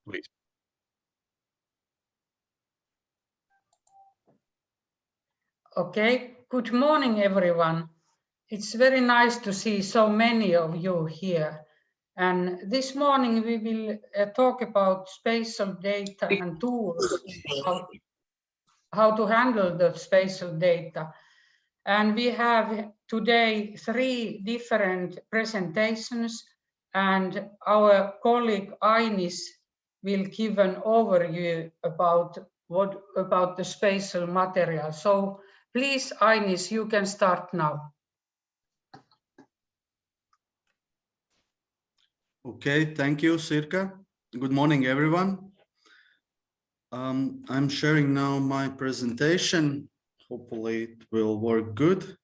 please. Okay, good morning, everyone. It's very nice to see so many of you here. And this morning we will talk about spatial data and tools, how to handle the spatial data. And we have today 3 different presentations, and our colleague Ainis will give an overview about the spatial material. So please, Ainis, you can start now. Okay, thank you, Sirka. Good morning, everyone. I'm sharing now my presentation. Hopefully it will work good.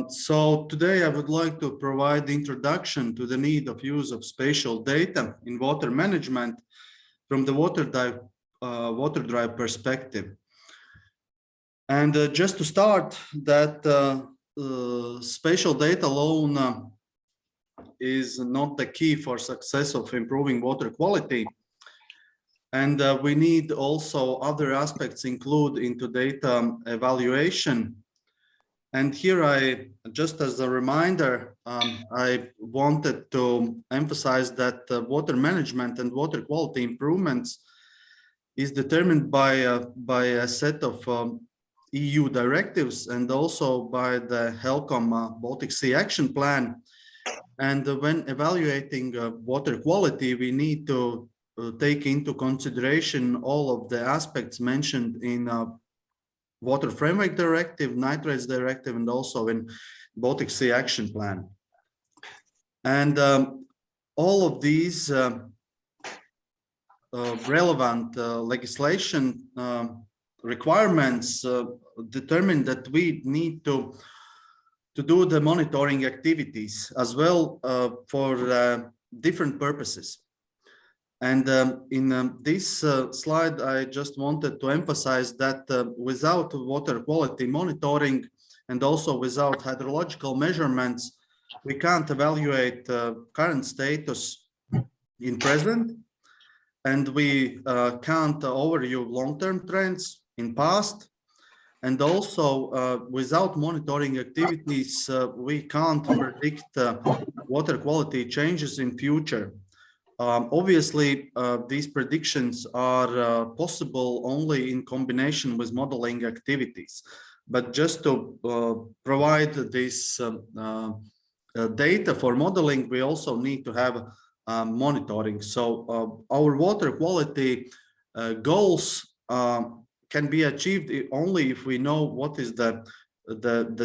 So today I would like to provide the introduction to the need of use of spatial data in water management from the WaterDrive perspective. And just to start, that spatial data alone is not the key for success of improving water quality. And we need also other aspects include into data evaluation. And here just as a reminder, I wanted to emphasize that water management and water quality improvements is determined by a set of EU directives and also by the HELCOM Baltic Sea Action Plan. And when evaluating water quality, we need to take into consideration all of the aspects mentioned in Water Framework Directive, Nitrates Directive, and also in Baltic Sea Action Plan. And all of these relevant legislation requirements determine that we need to do the monitoring activities as well for different purposes. And in this slide, I just wanted to emphasize that without water quality monitoring and also without hydrological measurements, we can't evaluate current status in present, and we can't overview long-term trends in past. And also without monitoring activities, we can't predict water quality changes in future. Obviously, these predictions are possible only in combination with modeling activities. But just to provide this data for modeling, we also need to have monitoring. So our water quality goals can be achieved only if we know what is the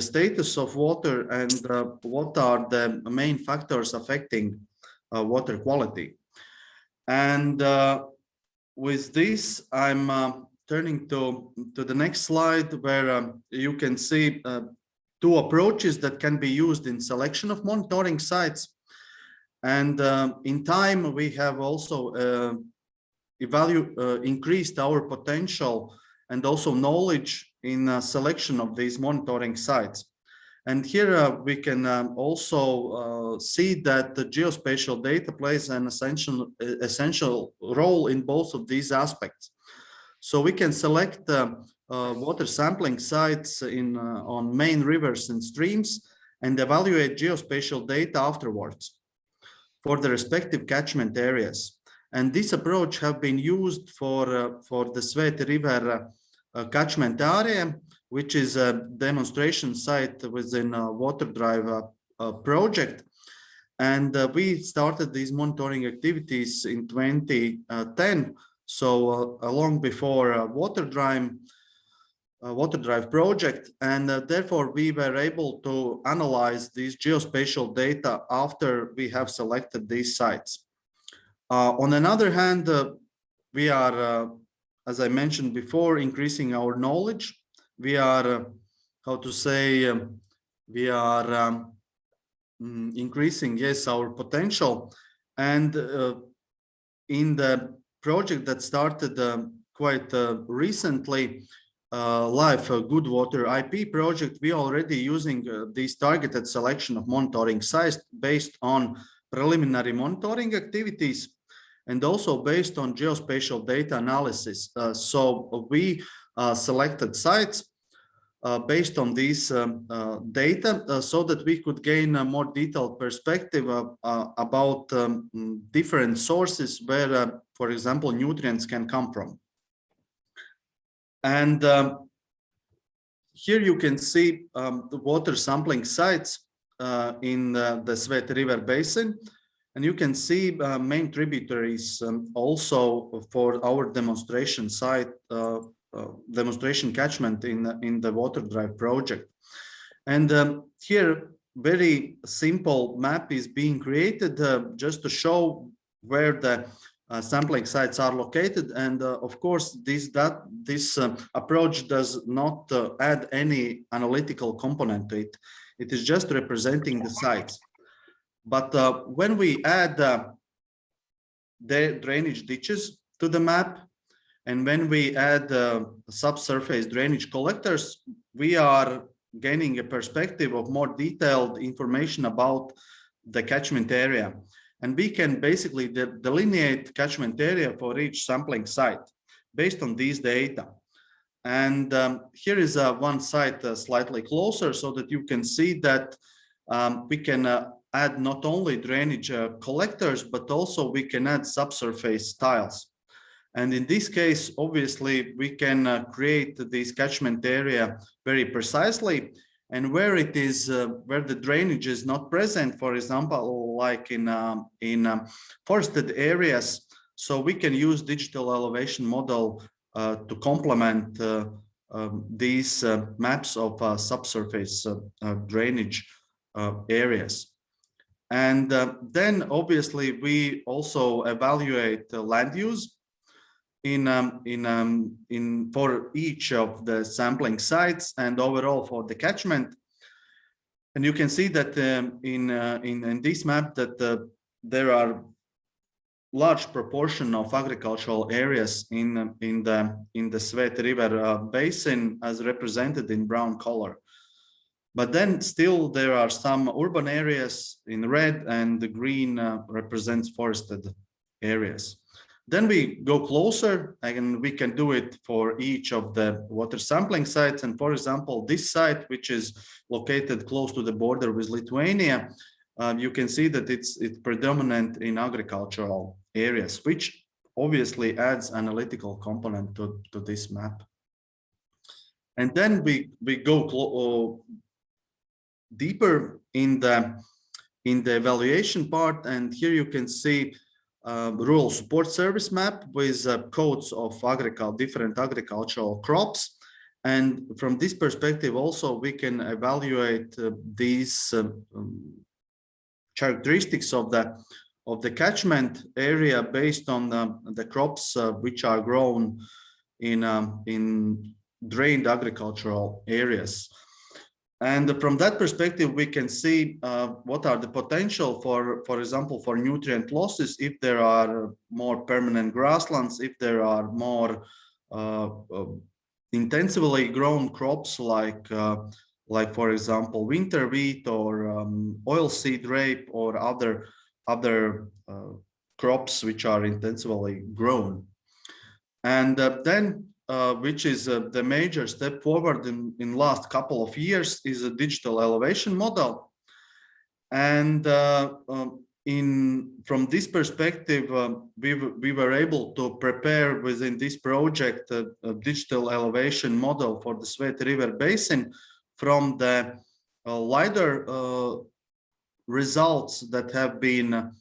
status of water and what are the main factors affecting water quality. And with this, I'm turning to the next slide, where you can see 2 approaches that can be used in selection of monitoring sites. And in time, we have also increased our potential and also knowledge in selection of these monitoring sites. And here we can also see that the geospatial data plays an essential role in both of these aspects. So we can select water sampling sites on main rivers and streams and evaluate geospatial data afterwards for the respective catchment areas. And this approach have been used for the Sveti River catchment area, which is a demonstration site within a WaterDrive project. And we started these monitoring activities in 2010, so long before WaterDrive project. And therefore, we were able to analyze these geospatial data after we have selected these sites. On the other hand, we are, as I mentioned before, increasing our knowledge. We are, increasing, yes, our potential. And in the project that started quite recently, live Good Water IP project, we are already using this targeted selection of monitoring sites based on preliminary monitoring activities and also based on geospatial data analysis. So we selected sites based on these data so that we could gain a more detailed perspective about different sources where, for example, nutrients can come from. And here you can see the water sampling sites in the Sveta River basin. And you can see main tributaries also for our demonstration site, demonstration catchment in the WaterDrive project. And here, very simple map is being created just to show where the sampling sites are located. And of course, this approach does not add any analytical component to it. It is just representing the sites. But when we add the drainage ditches to the map, and when we add subsurface drainage collectors, we are gaining a perspective of more detailed information about the catchment area. And we can basically delineate catchment area for each sampling site based on these data. And here is one site slightly closer so that you can see that we can add not only drainage collectors, but also we can add subsurface tiles. And in this case, obviously, we can create this catchment area very precisely. And where it is, where the drainage is not present, for example, like in forested areas, so we can use digital elevation model to complement these maps of subsurface drainage areas. And then obviously we also evaluate land use for each of the sampling sites and overall for the catchment. And you can see that in this map that there are large proportion of agricultural areas in the Sveta River basin as represented in brown color. But then still there are some urban areas in red, and the green represents forested areas. Then we go closer, and we can do it for each of the water sampling sites. And for example, this site, which is located close to the border with Lithuania, you can see that it's predominant in agricultural areas, which obviously adds analytical component to this map. And then we go deeper in the evaluation part, and here you can see rural support service map with codes of different agricultural crops. And from this perspective also we can evaluate these characteristics of the catchment area based on the crops which are grown in drained agricultural areas. And from that perspective, we can see what are the potential for example, for nutrient losses if there are more permanent grasslands, if there are more intensively grown crops like for example, winter wheat or oilseed rape or other crops which are intensively grown. And then which is the major step forward in last couple of years is a digital elevation model. And from this perspective, we were able to prepare within this project a digital elevation model for the Sveta River basin from the LiDAR results that have been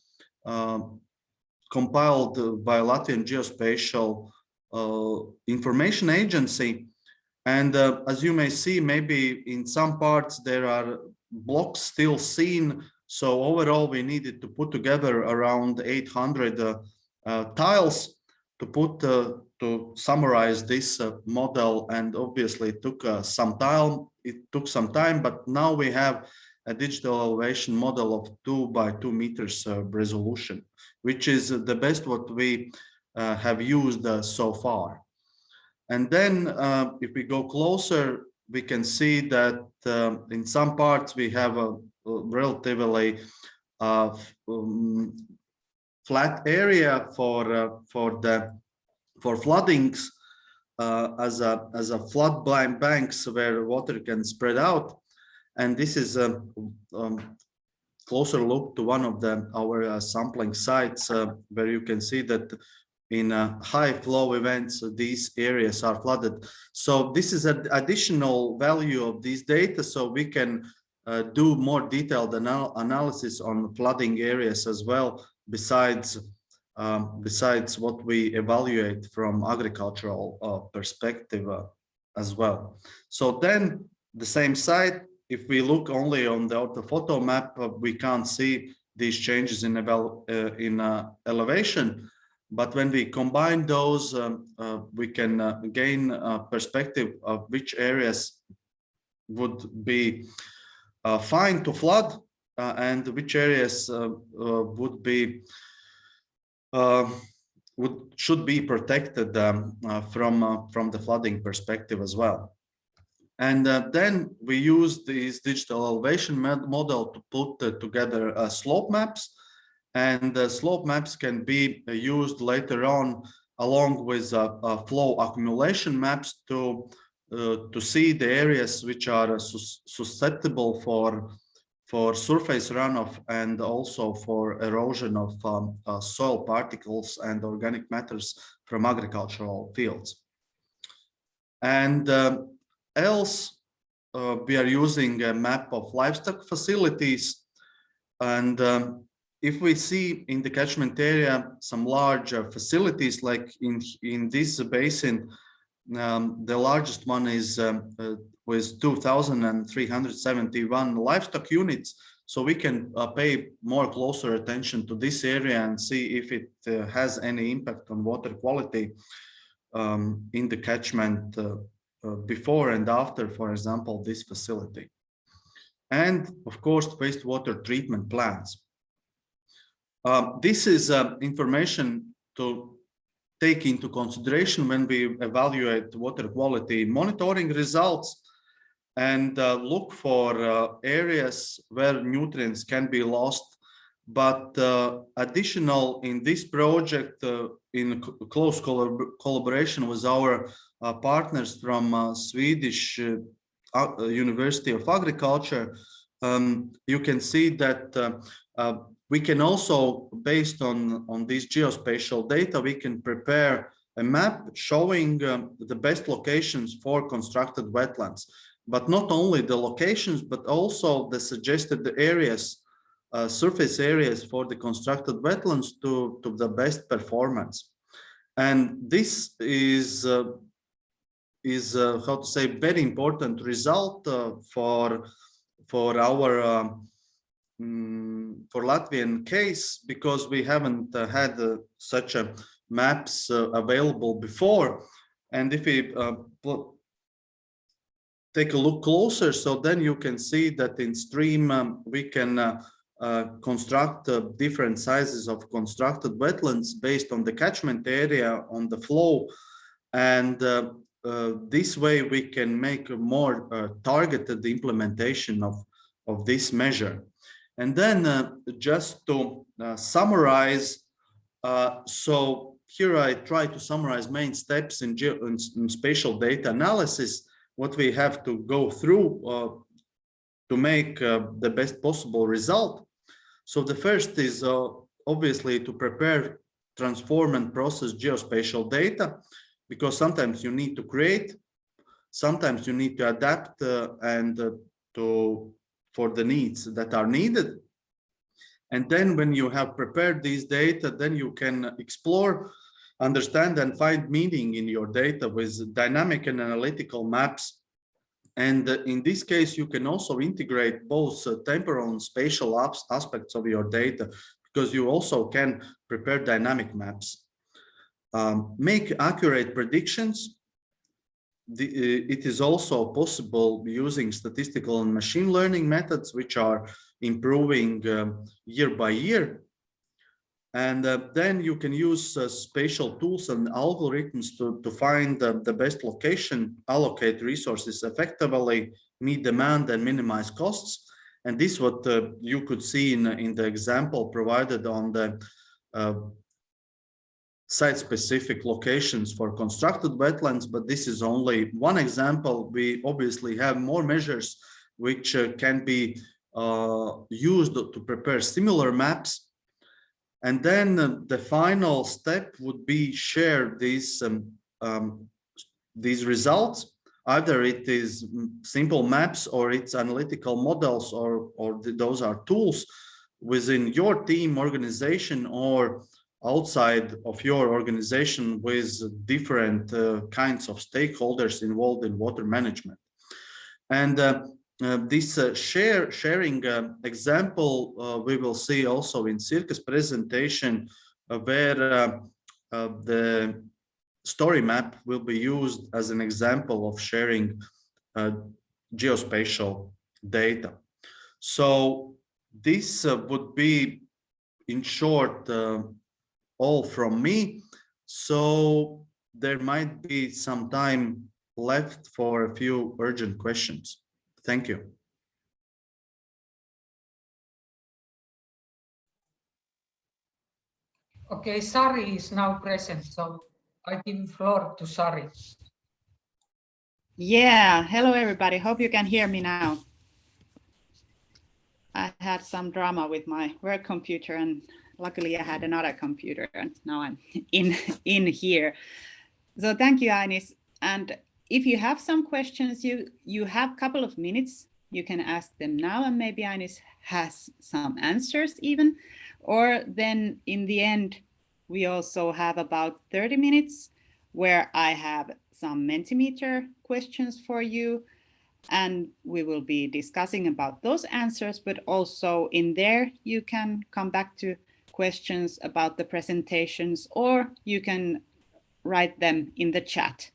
compiled by Latvian Geospatial Information Agency. And as you may see, maybe in some parts there are blocks still seen. So overall, we needed to put together around 800 tiles to summarize this model. And obviously it took some time, but now we have a digital elevation model of 2 by 2 meters resolution, which is the best what we have used so far. And then if we go closer, we can see that in some parts we have a relatively flat area for floodings as a flood banks where water can spread out. And this is a closer look to one of our sampling sites where you can see that in high flow events, these areas are flooded. So this is an additional value of these data, so we can do more detailed analysis on flooding areas as well, besides what we evaluate from agricultural perspective as well. So then the same site, if we look only on the orthophoto map, we can't see these changes in elevation. But when we combine those, we can gain a perspective of which areas would be fine to flood and which areas should be protected from the flooding perspective as well. And then we use this digital elevation model to put together slope maps. And slope maps can be used later on along with flow accumulation maps to see the areas which are susceptible for surface runoff and also for erosion of soil particles and organic matters from agricultural fields. And else, we are using a map of livestock facilities. And if we see in the catchment area some large facilities, like in this basin, the largest one is with 2,371 livestock units. So we can pay more closer attention to this area and see if it has any impact on water quality in the catchment before and after, for example, this facility. And of course, wastewater treatment plants. This is information to take into consideration when we evaluate water quality monitoring results and look for areas where nutrients can be lost. But additional in this project, in close collaboration with our partners from Swedish University of Agriculture, you can see that we can also, based on this geospatial data, we can prepare a map showing the best locations for constructed wetlands, but not only the locations, but also the suggested areas, surface areas for the constructed wetlands to the best performance. And this is how to say, very important result for our for Latvian case, because we haven't had such a maps available before. And if we take a look closer, so then you can see that in stream we can construct different sizes of constructed wetlands based on the catchment area, on the flow, and this way we can make a more targeted implementation of this measure. And then just to summarize, so here I try to summarize main steps in spatial data analysis, what we have to go through to make the best possible result. So the first is obviously to prepare, transform and process geospatial data, because sometimes you need to create, sometimes you need to adapt for the needs that are needed. And then when you have prepared these data, then you can explore, understand and find meaning in your data with dynamic and analytical maps. And in this case, you can also integrate both temporal and spatial aspects of your data, because you also can prepare dynamic maps. Make accurate predictions. It is also possible using statistical and machine learning methods, which are improving year by year. And then you can use spatial tools and algorithms to find the best location, allocate resources effectively, meet demand, and minimize costs. And this is what you could see in the example provided on the site-specific locations for constructed wetlands, but this is only one example. We obviously have more measures which can be used to prepare similar maps. And then the final step would be share these results. Either it is simple maps or it's analytical models or those are tools within your team, organization, or outside of your organization with different kinds of stakeholders involved in water management. And this sharing example we will see also in Sirka's presentation, where the story map will be used as an example of sharing geospatial data. So this would be, in short, all from me. So there might be some time left for a few urgent questions. Thank you. Okay, Sari is now present, so I give the floor to Sari. Yeah, hello everybody. Hope you can hear me now. I had some drama with my work computer and luckily I had another computer and now I'm in here. So thank you, Ainis. And if you have some questions, you have a couple of minutes. You can ask them now and maybe Ainis has some answers even. Or then in the end, we also have about 30 minutes where I have some Mentimeter questions for you. And we will be discussing about those answers, but also in there, you can come back to questions about the presentations, or you can write them in the chat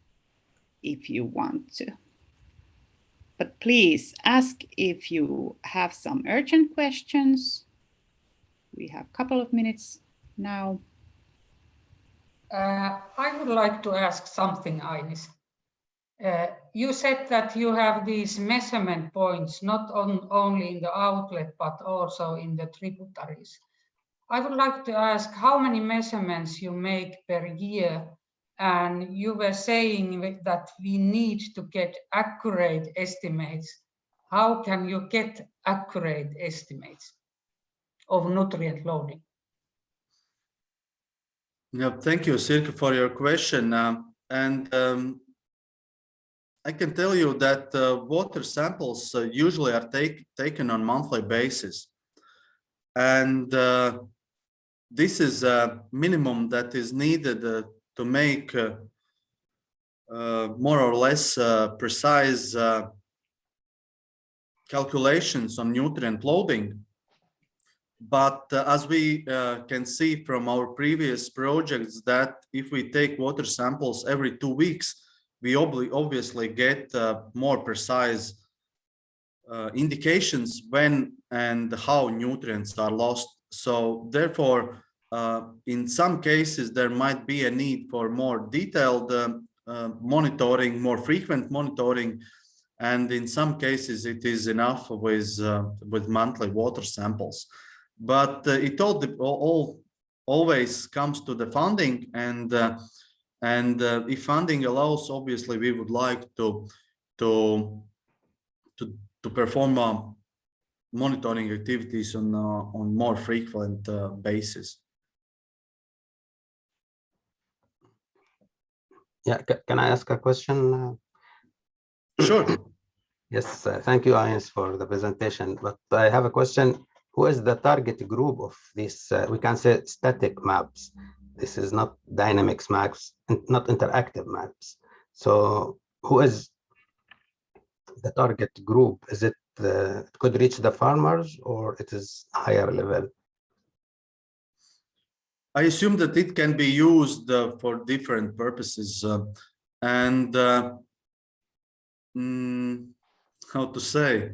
if you want to. But please ask if you have some urgent questions. We have a couple of minutes now. I would like to ask something, Ainis. You said that you have these measurement points, not only in the outlet, but also in the tributaries. I would like to ask how many measurements you make per year. And you were saying that we need to get accurate estimates. How can you get accurate estimates of nutrient loading? Yeah, thank you, Sirka, for your question. I can tell you that water samples usually are taken on monthly basis. And this is a minimum that is needed to make more or less precise calculations on nutrient loading. But as we can see from our previous projects, that if we take water samples every 2 weeks, we obviously get more precise indications when and how nutrients are lost. So therefore, in some cases, there might be a need for more detailed monitoring, more frequent monitoring. And in some cases, it is enough with monthly water samples. But it all always comes to the funding, and if funding allows, obviously we would like to perform monitoring activities on more frequent basis. Yeah, can I ask a question? Sure. Yes, thank you, Ainis, for the presentation. But I have a question. Who is the target group of this, we can say, static maps? This is not dynamics maps, not interactive maps. So who is the target group? Is it it could reach the farmers, or it is higher level? I assume that it can be used for different purposes. How to say?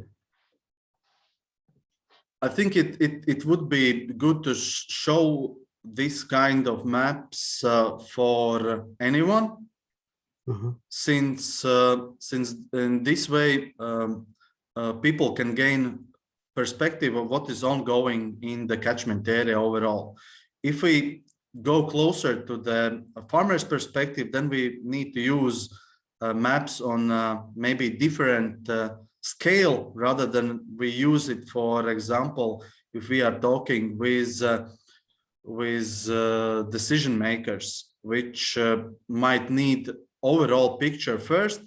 I think it would be good to show this kind of maps for anyone, since in this way people can gain perspective of what is ongoing in the catchment area overall. If we go closer to the farmer's perspective, then we need to use maps on maybe different scale rather than we use it, for example, if we are talking with decision makers, which might need overall picture first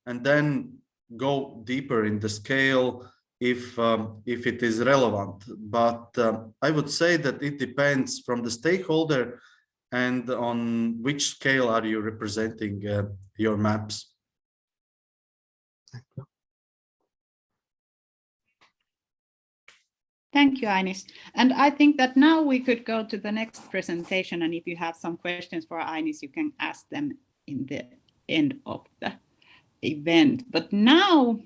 and then go deeper in the scale if it is relevant. But I would say that it depends from the stakeholder and on which scale are you representing your maps. Thank you. Thank you, Ainis. And I think that now we could go to the next presentation. And if you have some questions for Ainis, you can ask them in the end of the event. But now,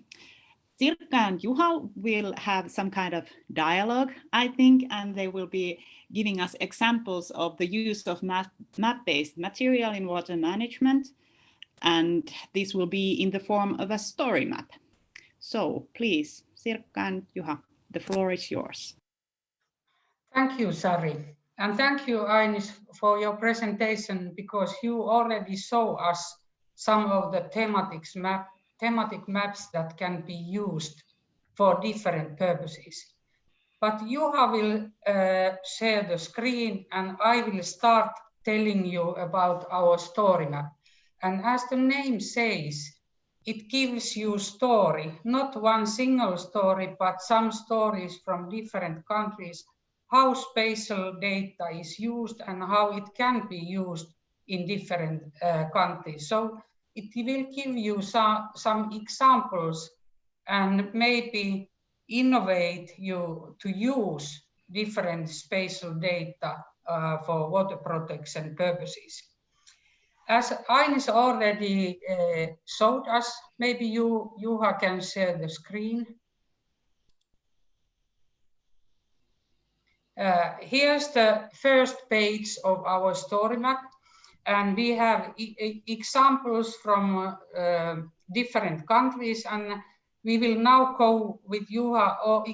Sirkka and Juha will have some kind of dialogue, I think, and they will be giving us examples of the use of map-based material in water management. And this will be in the form of a story map. So please, Sirkka and Juha, the floor is yours. Thank you, Sari. And thank you, Ainis, for your presentation, because you already show us some of the thematic maps that can be used for different purposes. But Juha will share the screen and I will start telling you about our story map. And as the name says, it gives you story, not one single story, but some stories from different countries, how spatial data is used and how it can be used in different countries. So it will give you some examples and maybe innovate you to use different spatial data for water protection purposes. As Ainis already showed us, maybe Juha can share the screen. Here's the first page of our story map, and we have examples from different countries, and we will now go with Juha or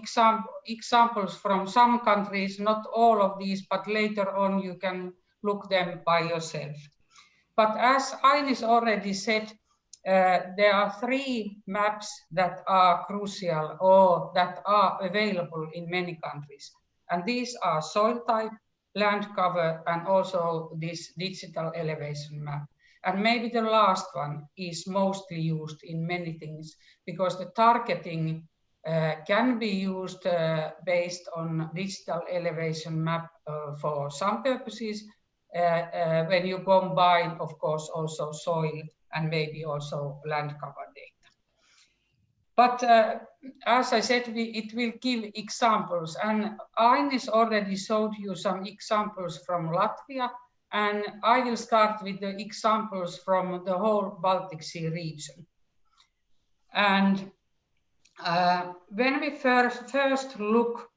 examples from some countries, not all of these, but later on you can look them by yourself. But as Ainis already said, there are 3 maps that are crucial or that are available in many countries. And these are soil type, land cover, and also this digital elevation map. And maybe the last one is mostly used in many things because the targeting can be used based on digital elevation map for some purposes when you combine, of course, also soil and maybe also land cover data. But as I said, it will give examples, and Ainis already showed you some examples from Latvia, and I will start with the examples from the whole Baltic Sea region. And when we first look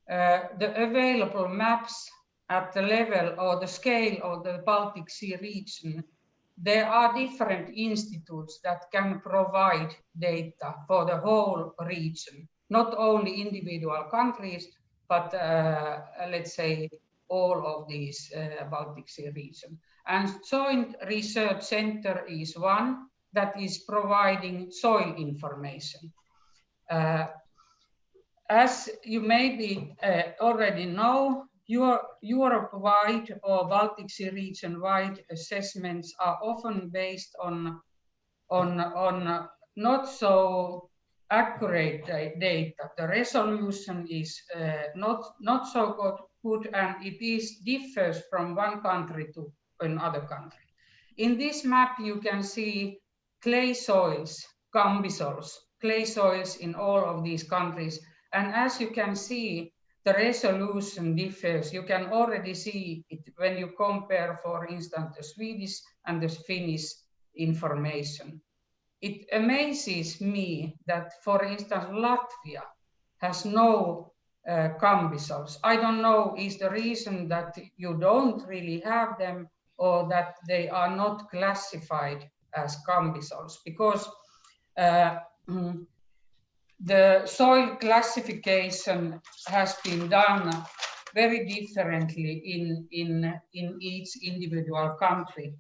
the available maps at the level or the scale of the Baltic Sea region, there are different institutes that can provide data for the whole region, not only individual countries, but let's say all of these Baltic Sea region. And Joint Research Center is one that is providing soil information. As you maybe already know, Europe-wide or Baltic Sea region-wide assessments are often based on not so accurate data. The resolution is not so good, and it differs from one country to another country. In this map, you can see clay soils, gambisols, clay soils in all of these countries. And as you can see, the resolution differs. You can already see it when you compare, for instance, the Swedish and the Finnish information. It amazes me that, for instance, Latvia has no Cambisols. I don't know is the reason that you don't really have them or that they are not classified as Cambisols, because the soil classification has been done very differently in each individual country.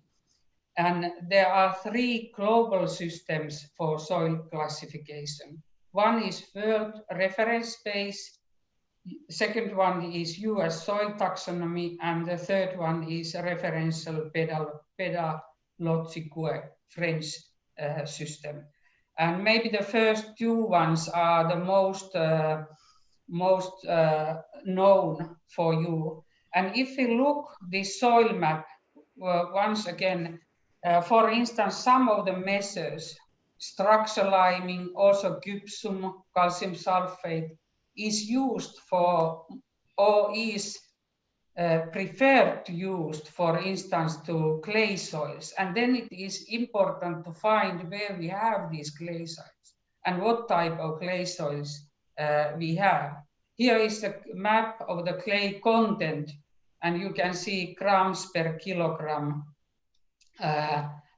And there are 3 global systems for soil classification. One is World Reference Base, second one is US Soil Taxonomy, and the third one is Referential Pédologique French system. And maybe the first 2 ones are the most known for you. And if we look this soil map, once again, for instance, some of the measures, structure liming, also gypsum, calcium sulfate, is used for, or is preferred to used, for instance, to clay soils. And then it is important to find where we have these clay soils and what type of clay soils we have. Here is the map of the clay content, and you can see grams per kilogram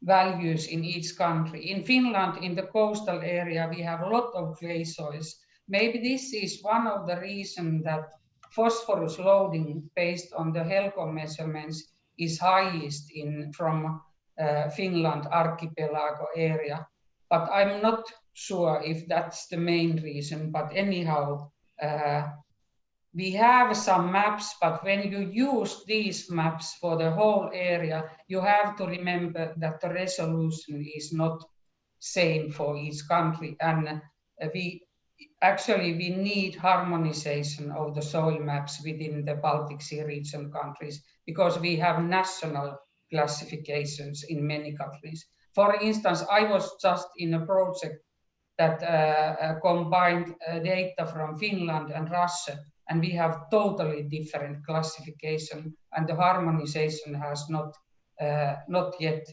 values in each country. In Finland, in the coastal area, we have a lot of clay soils. Maybe this is one of the reasons that phosphorus loading based on the HELCOM measurements is highest from Finland archipelago area. But I'm not sure if that's the main reason, but anyhow, we have some maps, but when you use these maps for the whole area, you have to remember that the resolution is not same for each country. And we need harmonization of the soil maps within the Baltic Sea region countries, because we have national classifications in many countries. For instance, I was just in a project that combined data from Finland and Russia, and we have totally different classification, and the harmonization has not yet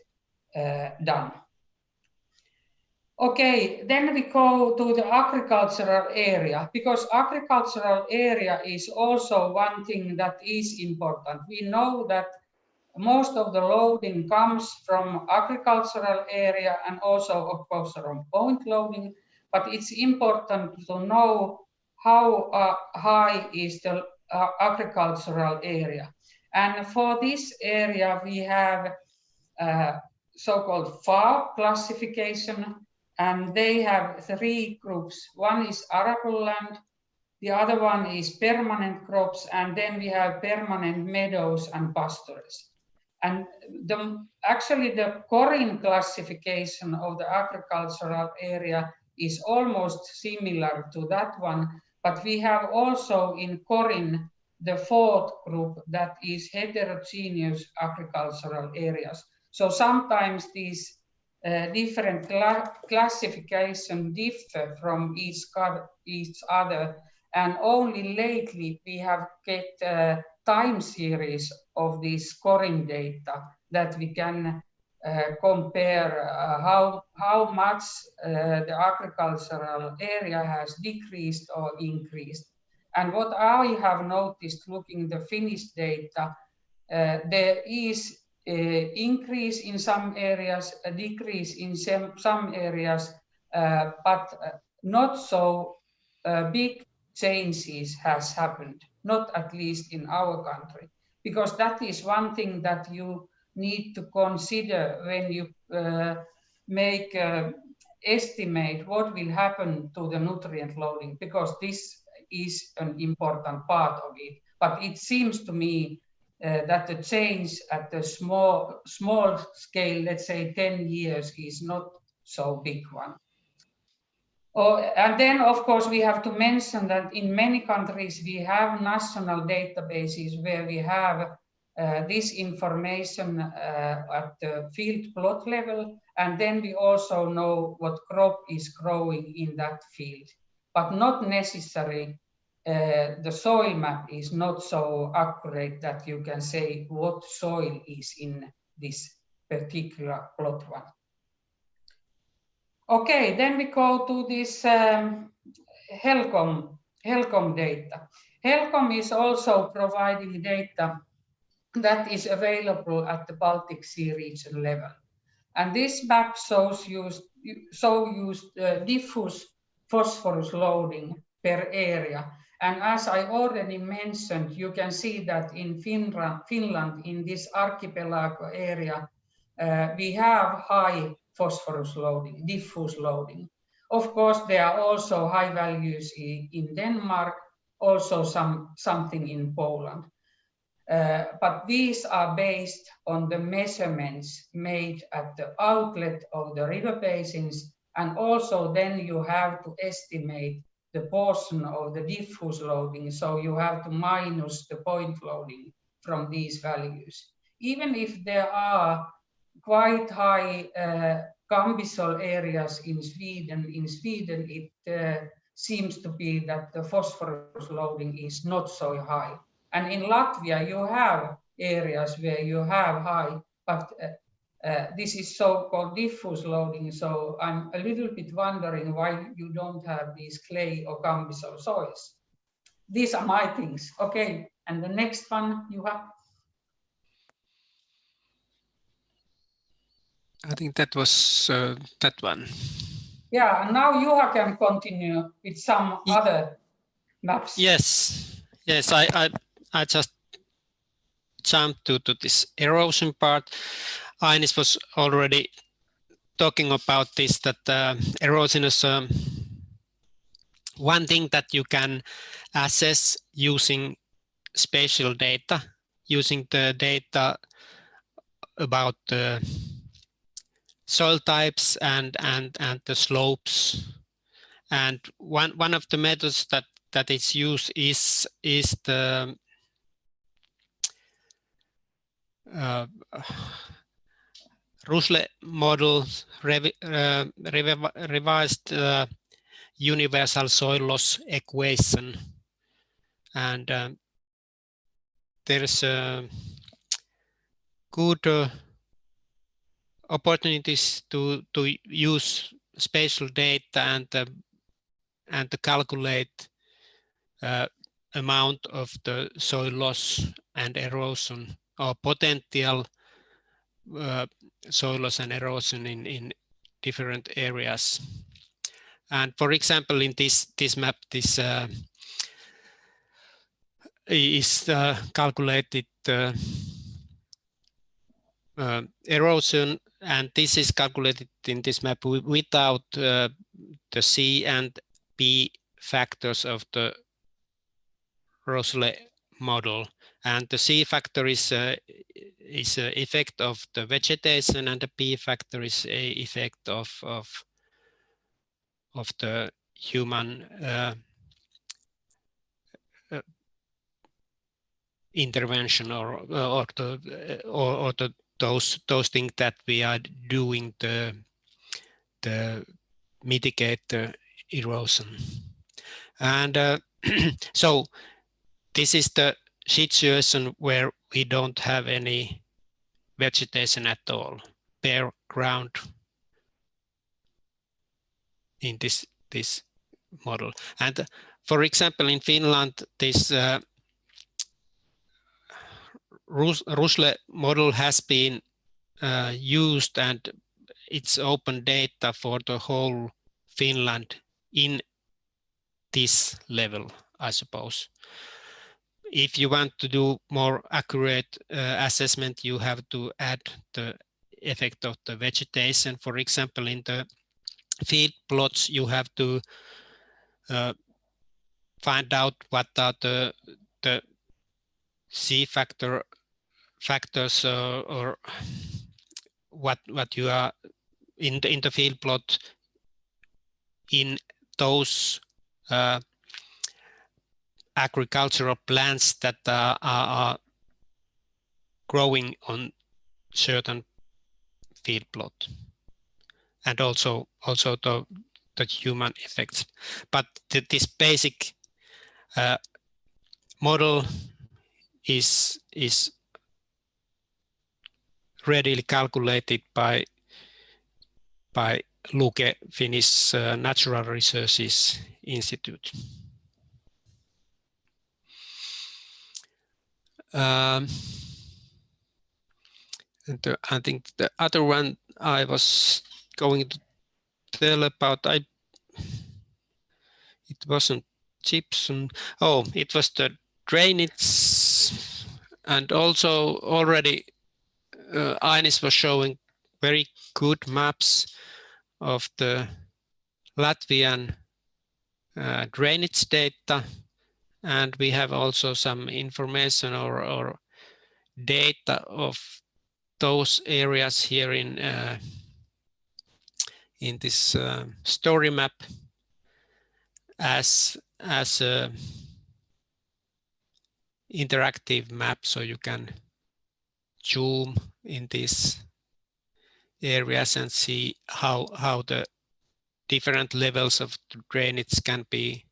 done. Okay, then we go to the agricultural area, because agricultural area is also one thing that is important. We know that most of the loading comes from agricultural area and also, of course, from point loading, but it's important to know how high is the agricultural area. And for this area, we have so-called FAO classification, and they have 3 groups. One is arable land, the other one is permanent crops, and then we have permanent meadows and pastures. And actually the Corin classification of the agricultural area is almost similar to that one, but we have also in Corin the 4th group that is heterogeneous agricultural areas. So sometimes these different classifications differ from each other, and only lately we have get time series of this Corin data that we can compare how much the agricultural area has decreased or increased. And what I have noticed looking the Finnish data, there is increase in some areas, a decrease in some areas, but not so big changes has happened, not at least in our country, because that is one thing that you need to consider when you make estimate what will happen to the nutrient loading, because this is an important part of it. But it seems to me that the change at the small scale, let's say 10 years, is not so big one. And then, of course, we have to mention that in many countries we have national databases where we have this information at the field plot level, and then we also know what crop is growing in that field, but not necessarily the soil map is not so accurate that you can say what soil is in this particular plot one. Okay, then we go to this HELCOM HELCOM data. HELCOM is also providing data that is available at the Baltic Sea region level. And this map shows diffuse phosphorus loading per area. And as I already mentioned, you can see that in Finland, in this archipelago area, we have high phosphorus loading, diffuse loading. Of course, there are also high values in Denmark, also something in Poland. But these are based on the measurements made at the outlet of the river basins, and also then you have to estimate the portion of the diffuse loading, so you have to minus the point loading from these values. Even if there are quite high Cambisol areas in Sweden it seems to be that the phosphorus loading is not so high. And in Latvia, you have areas where you have high, but this is so-called diffuse loading. So I'm a little bit wondering why you don't have these clay or Cambisol soils. These are my things. Okay, and the next one you have. I think that was that one. Yeah, and now Juha can continue with some other maps. Yes, I just jumped to this erosion part. Ainis was already talking about this, that erosion is one thing that you can assess using spatial data, using the data about the soil types and the slopes. And one of the methods that is used is the Rusle model, revised universal soil loss equation. And there is good opportunities to use spatial data and to calculate amount of the soil loss and erosion, or potential soil loss and erosion in different areas. And for example, in this map, this is calculated erosion, and this is calculated in this map without the C and P factors of the Rusle model. And the C factor is a effect of the vegetation, and the P factor is a effect of the human intervention, or those things that we are doing to mitigate the erosion. And so this is the situation where we don't have any vegetation at all, bare ground in this model. And for example, in Finland, this Rusle model has been used, and it's open data for the whole Finland in this level, I suppose. If you want to do more accurate assessment, you have to add the effect of the vegetation. For example, in the field plots, you have to find out what are the C factors or what you are in the field plot in those agricultural plants that are growing on certain field plot, and also the human effects. But this basic model is readily calculated by Luke, Finnish Natural Resources Institute. And I think the other one I was going to tell about, it wasn't gypsum. Oh, it was the drainage, and also already Ainis was showing very good maps of the Latvian drainage data, and we have also some information or data of those areas here in this story map as a interactive map, so you can zoom in these areas and see how the different levels of drainage can be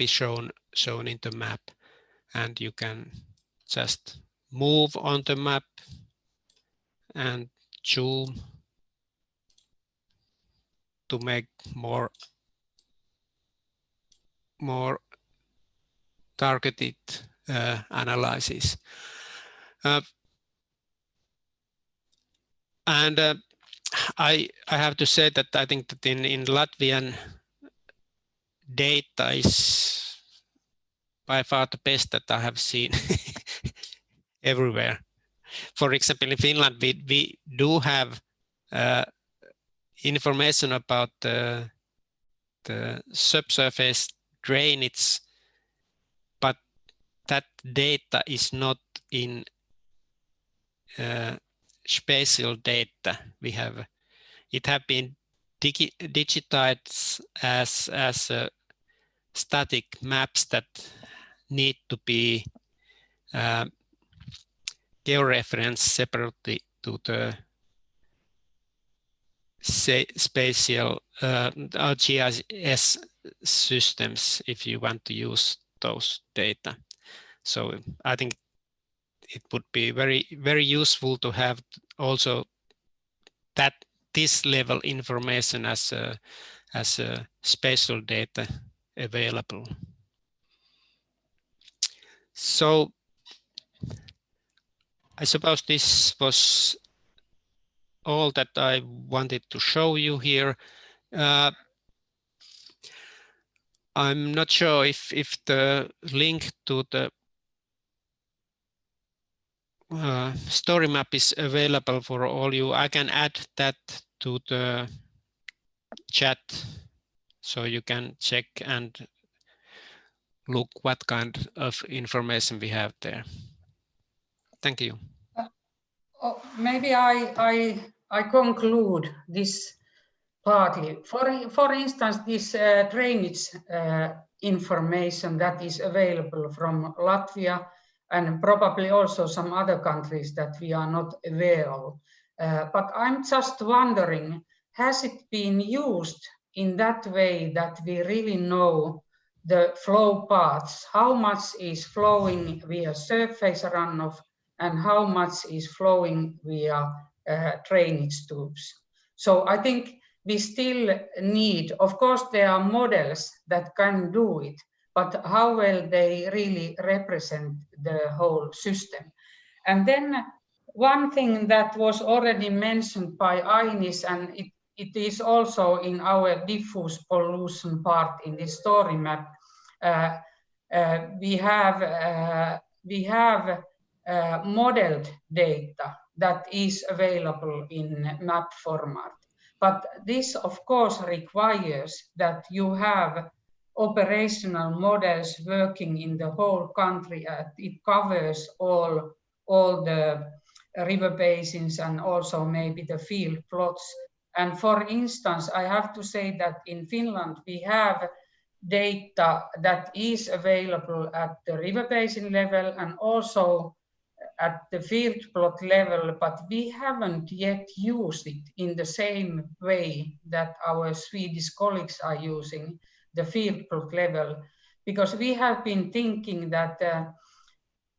shown in the map, and you can just move on the map and zoom to make more targeted analysis. And I have to say that I think that in Latvian data is by far the best that I have seen everywhere. For example, in Finland, we do have information about the subsurface drainage, but that data is not in spatial data. It have been digitized as static maps that need to be georeferenced separately to the spatial GIS systems if you want to use those data. So I think it would be very, very useful to have also this level information as a spatial data available. So I suppose this was all that I wanted to show you here. I'm not sure if the link to the story map is available for all you. I can add that to the chat so you can check and look what kind of information we have there. Thank you. Maybe I conclude this partly. For instance, this drainage information that is available from Latvia and probably also some other countries that we are not aware of. But I'm just wondering, has it been used in that way that we really know the flow paths? How much is flowing via surface runoff and how much is flowing via drainage tubes? So I think we still need, of course, there are models that can do it, but how well they really represent the whole system. And then one thing that was already mentioned by Ainis, and it is also in our diffuse pollution part in the story map, we have modeled data that is available in map format. But this, of course, requires that you have operational models working in the whole country. It covers all the river basins and also maybe the field plots. And for instance, I have to say that in Finland, we have data that is available at the river basin level and also at the field plot level, but we haven't yet used it in the same way that our Swedish colleagues are using the field plot level, because we have been thinking that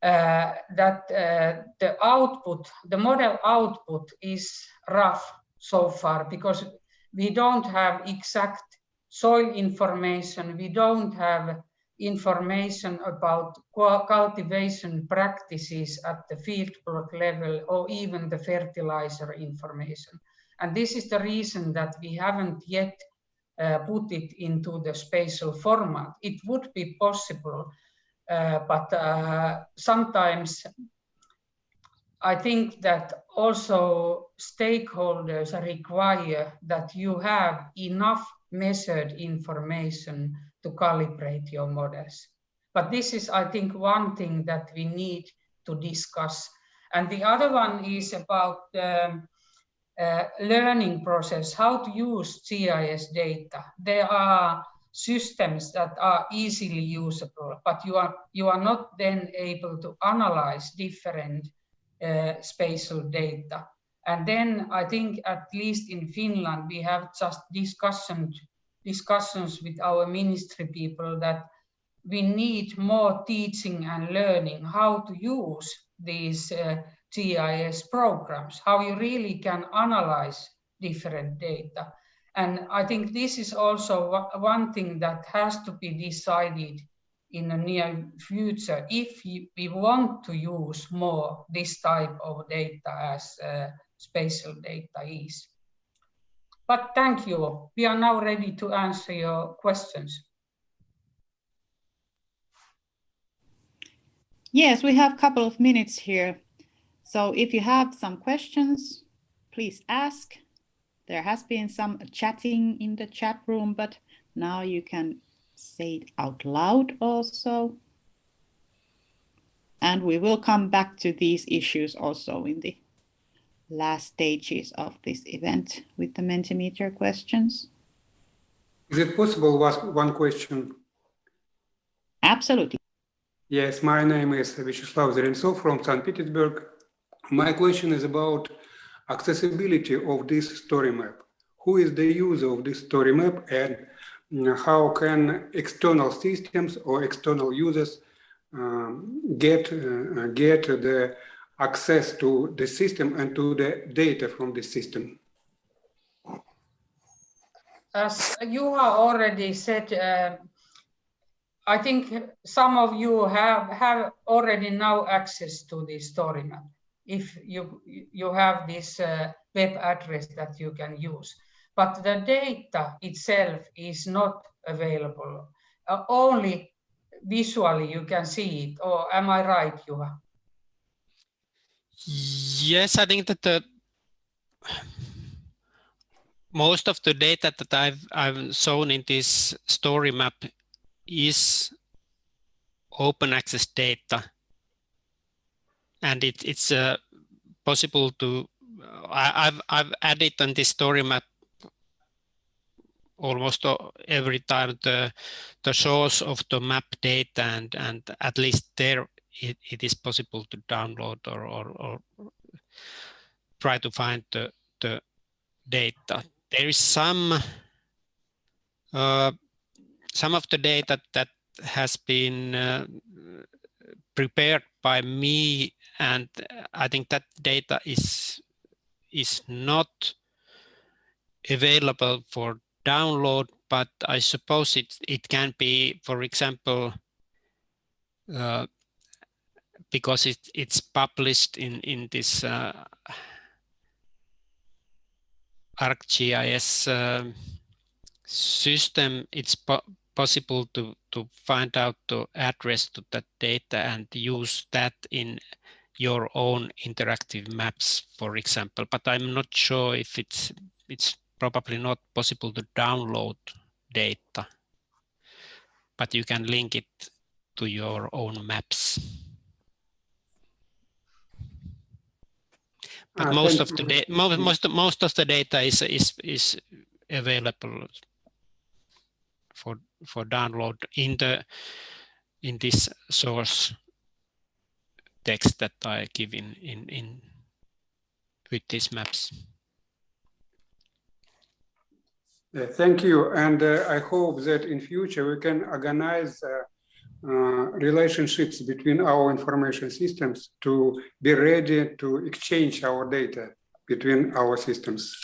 the output, the model output is rough so far, because we don't have exact soil information, we don't have information about cultivation practices at the field plot level or even the fertilizer information. And this is the reason that we haven't yet put it into the spatial format. It would be possible, but sometimes I think that also stakeholders require that you have enough measured information to calibrate your models. But this is, I think, one thing that we need to discuss. And the other one is about the learning process, how to use GIS data. There are systems that are easily usable, but you are not then able to analyze different spatial data. And then I think, at least in Finland, we have just discussions with our ministry people that we need more teaching and learning how to use these GIS programs, how you really can analyze different data. And I think this is also one thing that has to be decided in the near future if we want to use more this type of data as spatial data is. But thank you. We are now ready to answer your questions. Yes, we have a couple of minutes here. So if you have some questions, please ask. There has been some chatting in the chat room, but now you can say it out loud also. And we will come back to these issues also in the last stages of this event with the Mentimeter questions. Is it possible to ask one question? Absolutely. Yes, my name is Vyacheslav Zelentsov from St. Petersburg. My question is about accessibility of this story map. Who is the user of this story map, and how can external systems or external users get the access to the system and to the data from the system? As you have already said, I think some of you have already now access to the story map if you have this web address that you can use. But the data itself is not available. Only visually you can see it. Or am I right, Juha? Yes, I think that most of the data that I've shown in this story map is open access data, and it's possible to. I've added on this story map almost every time the source of the map data, and at least there it is possible to download or try to find the data. There is some of the data that has been prepared by me, and I think that data is not available for download, but I suppose it can be, for example, because it's published in this ArcGIS system, it's possible to find out the address to that data and use that in your own interactive maps, for example. But I'm not sure if it's probably not possible to download data, but you can link it to your own maps. But most of the data is available for download in this source text that I give in with these maps. Thank you, and I hope that in future we can organize relationships between our information systems to be ready to exchange our data between our systems.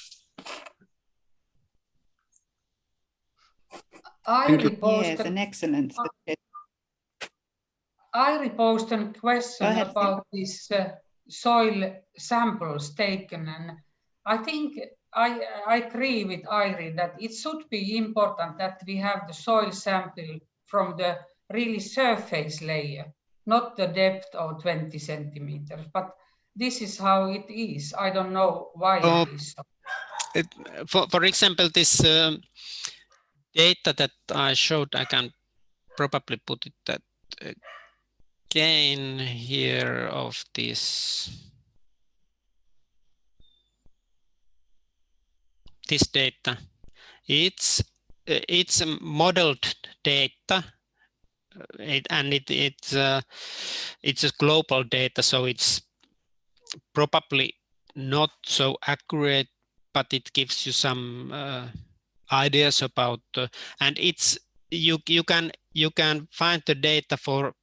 Yes, an excellent suggestion. I reposed a question about this soil samples taken, and I think I agree with Airi that it should be important that we have the soil sample from the really surface layer, not the depth of 20 centimeters, but this is how it is. I don't know why it is so. For example, this data that I showed, I can probably put it that again here of this data. It's modeled data, and it's a global data, so it's probably not so accurate, but it gives you some ideas about, and it's you can find the data for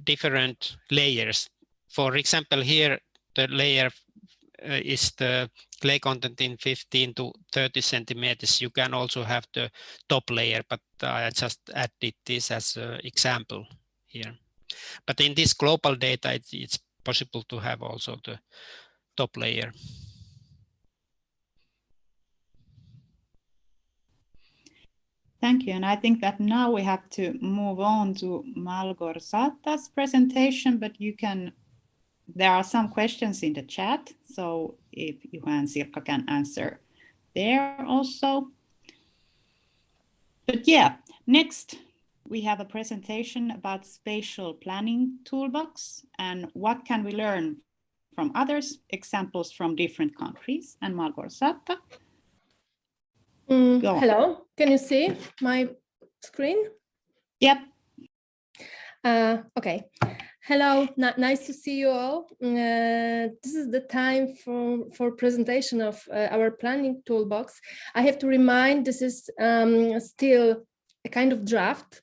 different layers. For example, here the layer is the clay content in 15 to 30 centimeters. You can also have the top layer, but I just added this as an example here. But in this global data, it's possible to have also the top layer. Thank you. And I think that now we have to move on to Malgorzatas presentation, but there are some questions in the chat. So if Juha and Sirkka can answer there also. But yeah, next we have a presentation about spatial planning toolbox and what can we learn from others, examples from different countries. And Malgorzata. Hello, can you see my screen? Yep. Okay. Hello, nice to see you all. This is the time for presentation of our planning toolbox. I have to remind this is still a kind of draft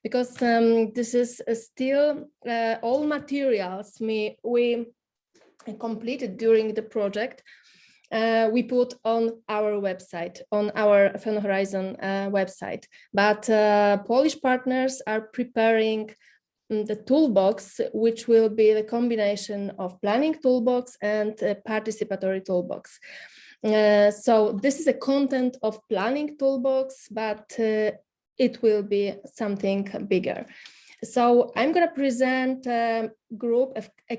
because this is still all materials we completed during the project. We put on our website, on our Fen Horizon website, but Polish partners are preparing the toolbox, which will be the combination of planning toolbox and participatory toolbox. So this is a content of planning toolbox, but it will be something bigger. So I'm going to present a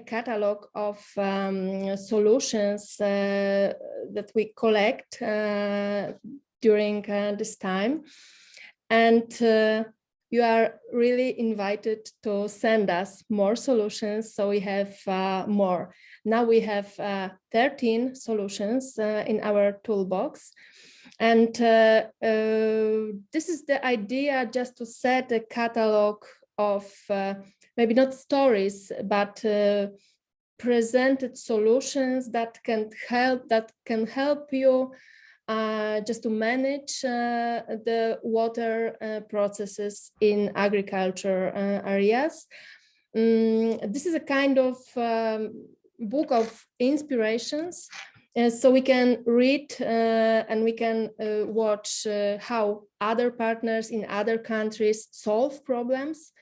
catalog of solutions that we collect during this time. And you are really invited to send us more solutions. So we have more. Now we have 13 solutions in our toolbox. And this is the idea, just to set a catalog of maybe not stories, but presented solutions that can help you just to manage the water processes in agriculture areas. This is a kind of book of inspirations. So we can read and we can watch how other partners in other countries solve problems,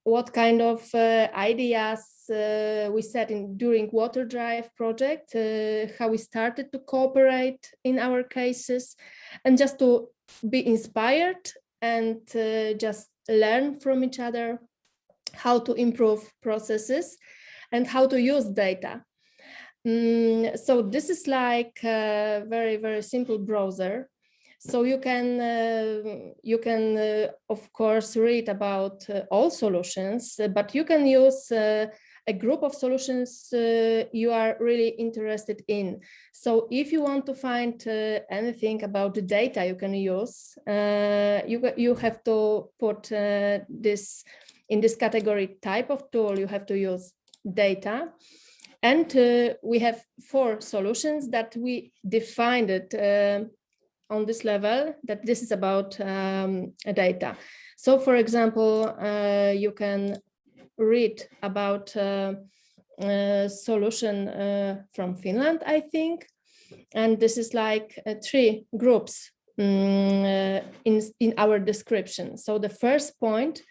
what kind of ideas we set in during WaterDrive project, how we started to cooperate in our cases, and just to be inspired and just learn from each other how to improve processes and how to use data. So this is like a very, very simple browser. So you can of course read about all solutions, but you can use a group of solutions you are really interested in. So if you want to find anything about the data you can use, you have to put this in this category type of tool. You have to use data. And we have 4 solutions that we defined it on this level, that this is about data. So for example, you can read about a solution from Finland, I think. And this is like 3 groups in our description. So the first point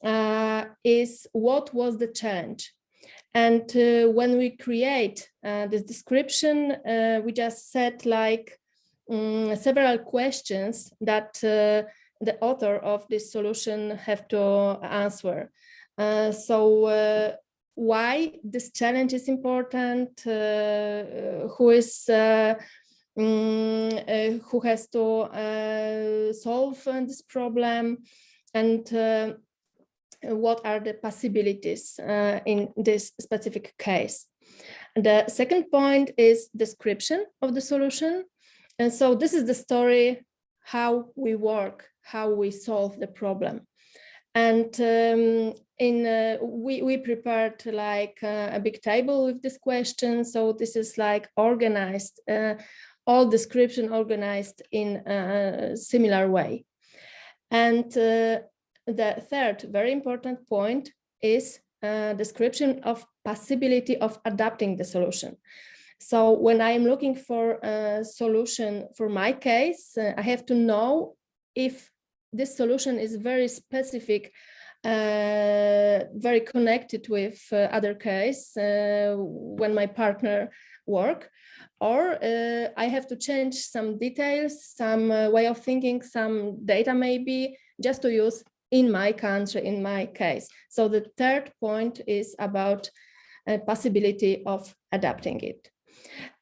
is what was the challenge. And when we create this description, we just set like several questions that the author of this solution have to answer. So why this challenge is important, who has to solve this problem, and what are the possibilities in this specific case. The second point is description of the solution. And so this is the story, how we work, how we solve the problem. And we prepared like a big table with this question. So this is like organized, all description organized in a similar way. And the third very important point is description of possibility of adapting the solution. So when I'm looking for a solution for my case, I have to know if this solution is very specific, very connected with other case when my partner work, or I have to change some details, some way of thinking, some data maybe, just to use in my country, in my case. So the third point is about a possibility of adapting it.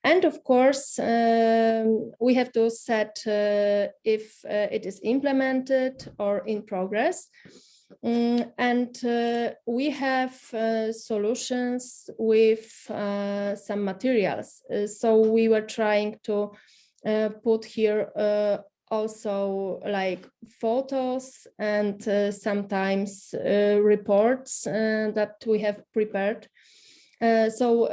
And of course, we have to set if it is implemented or in progress. And we have solutions with some materials. So we were trying to put here also like photos and sometimes reports that we have prepared. So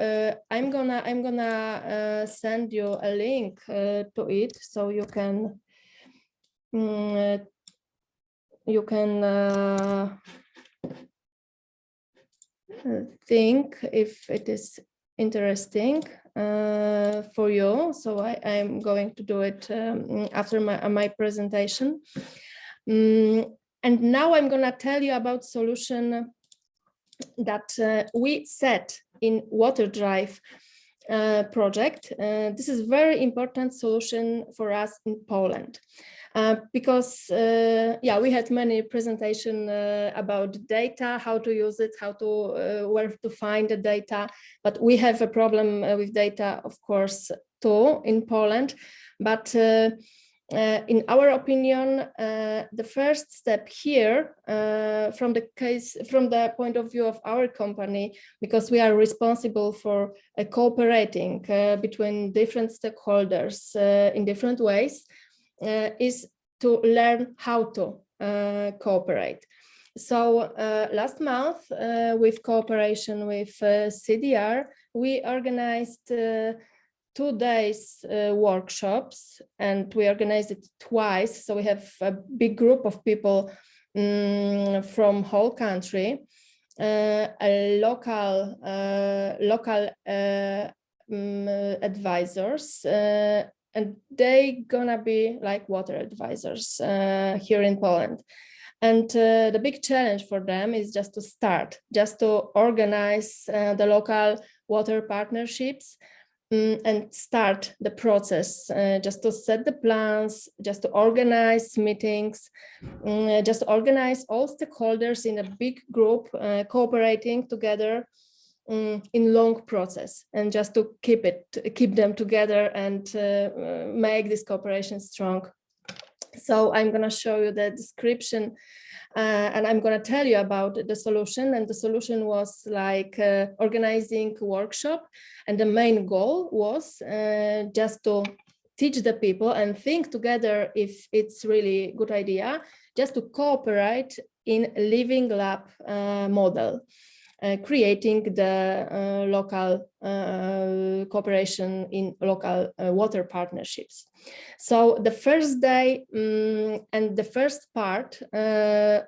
I'm gonna send you a link to it, so you can think if it is interesting for you. So I'm going to do it after my presentation. And now I'm gonna tell you about solution that we set in WaterDrive project. This is very important solution for us in Poland. Because we had many presentation about data, how to use it, how to where to find the data, but we have a problem with data, of course, too in Poland. But in our opinion, the first step here, from the point of view of our company, because we are responsible for cooperating between different stakeholders in different ways, is to learn how to cooperate. So last month, with cooperation with CDR, we organized 2 days workshops, and we organized it twice. So we have a big group of people from whole country, local advisors, and they gonna be like water advisors here in Poland. And the big challenge for them is just to start, just to organize the local water partnerships and start the process, just to set the plans, just to organize meetings, just to organize all stakeholders in a big group, cooperating together in long process, and just to keep them together and make this cooperation strong. So I'm going to show you the description and I'm going to tell you about the solution. And the solution was like organizing a workshop, and the main goal was just to teach the people and think together if it's really a good idea, just to cooperate in living lab model. Creating the local cooperation in local water partnerships. So the first day and the first part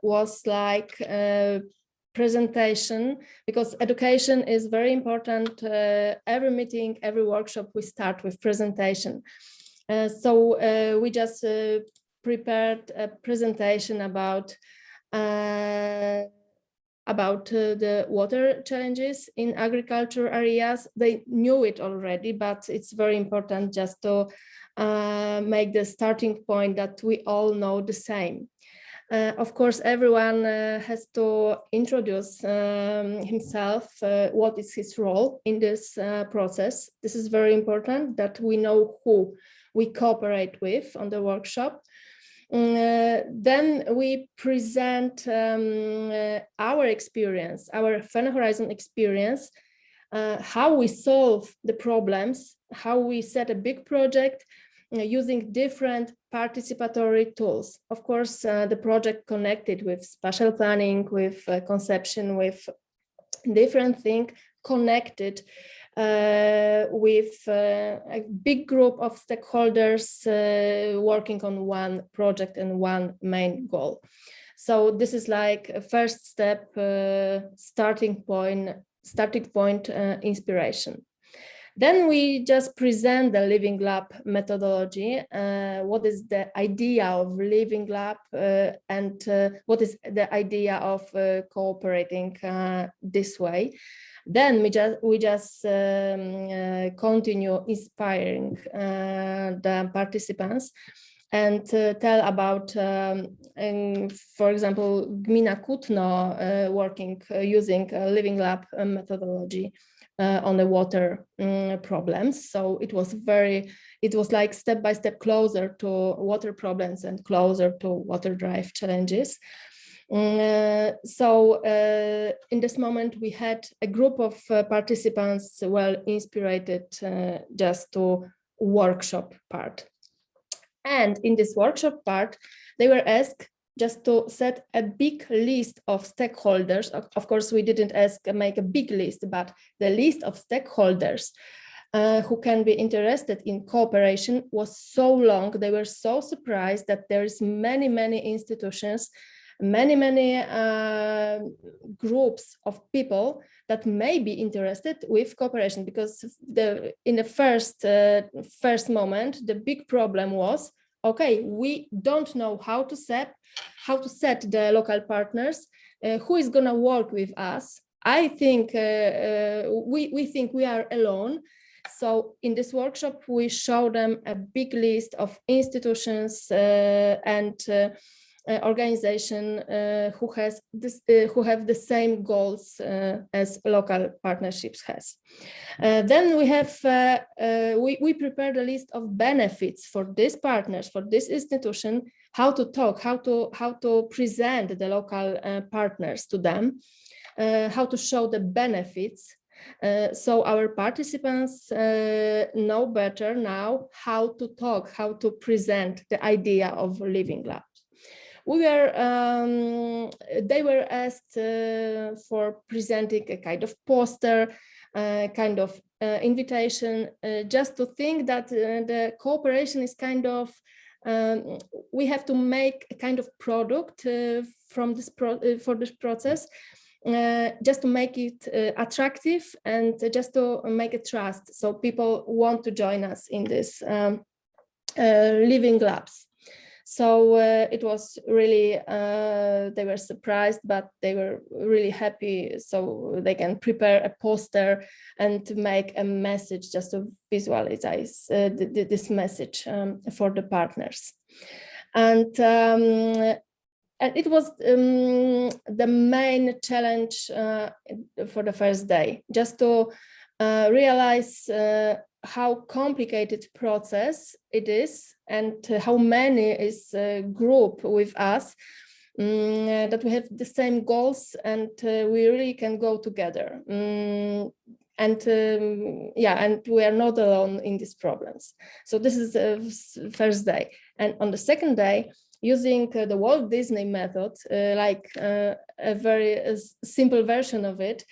was like presentation, because education is very important. Every meeting, every workshop, we start with presentation. So we just prepared a presentation about about the water challenges in agriculture areas. They knew it already, but it's very important just to make the starting point that we all know the same. Of course, everyone has to introduce himself, what is his role in this process. This is very important, that we know who we cooperate with on the workshop. Then we present our experience, our Fan Horizon experience, how we solve the problems, how we set a big project, using different participatory tools. Of course, the project connected with spatial planning, with conception, with different things connected with a big group of stakeholders working on one project and one main goal. So this is like a first step, starting point, inspiration. Then we just present the Living Lab methodology. What is the idea of Living Lab and what is the idea of cooperating this way? Then we just continue inspiring the participants and tell about, for example, Gmina Kutno working using Living Lab methodology on the water problems. So it was like step by step closer to water problems and closer to WaterDrive challenges. So in this moment, we had a group of participants well inspired just to workshop part. And in this workshop part, they were asked just to set a big list of stakeholders. Of course, we didn't make a big list, but the list of stakeholders who can be interested in cooperation was so long. They were so surprised that there is many institutions, many groups of people that may be interested with cooperation, because in the first moment, the big problem was, okay, we don't know how to set the local partners, who is gonna work with us. I think we think we are alone. So in this workshop, we show them a big list of institutions and organization who have the same goals as local partnerships has. Then we have we prepared a list of benefits for these partners, for this institution, how to talk, how to present the local partners to them, how to show the benefits. So our participants know better now how to talk, how to present the idea of Living Lab. They were asked for presenting a kind of poster, kind of invitation, just to think that the cooperation is kind of, we have to make a kind of product for this process, just to make it attractive and just to make a trust. So people want to join us in this Living Labs. So it was really, they were surprised, but they were really happy. So they can prepare a poster and make a message just to visualize this message for the partners. And it was the main challenge for the first day, just to realize how complicated process it is and how many is a group with us, that we have the same goals and we really can go together. And we are not alone in these problems. So this is the first day. And on the second day, using the Walt Disney method, like a very simple version of it,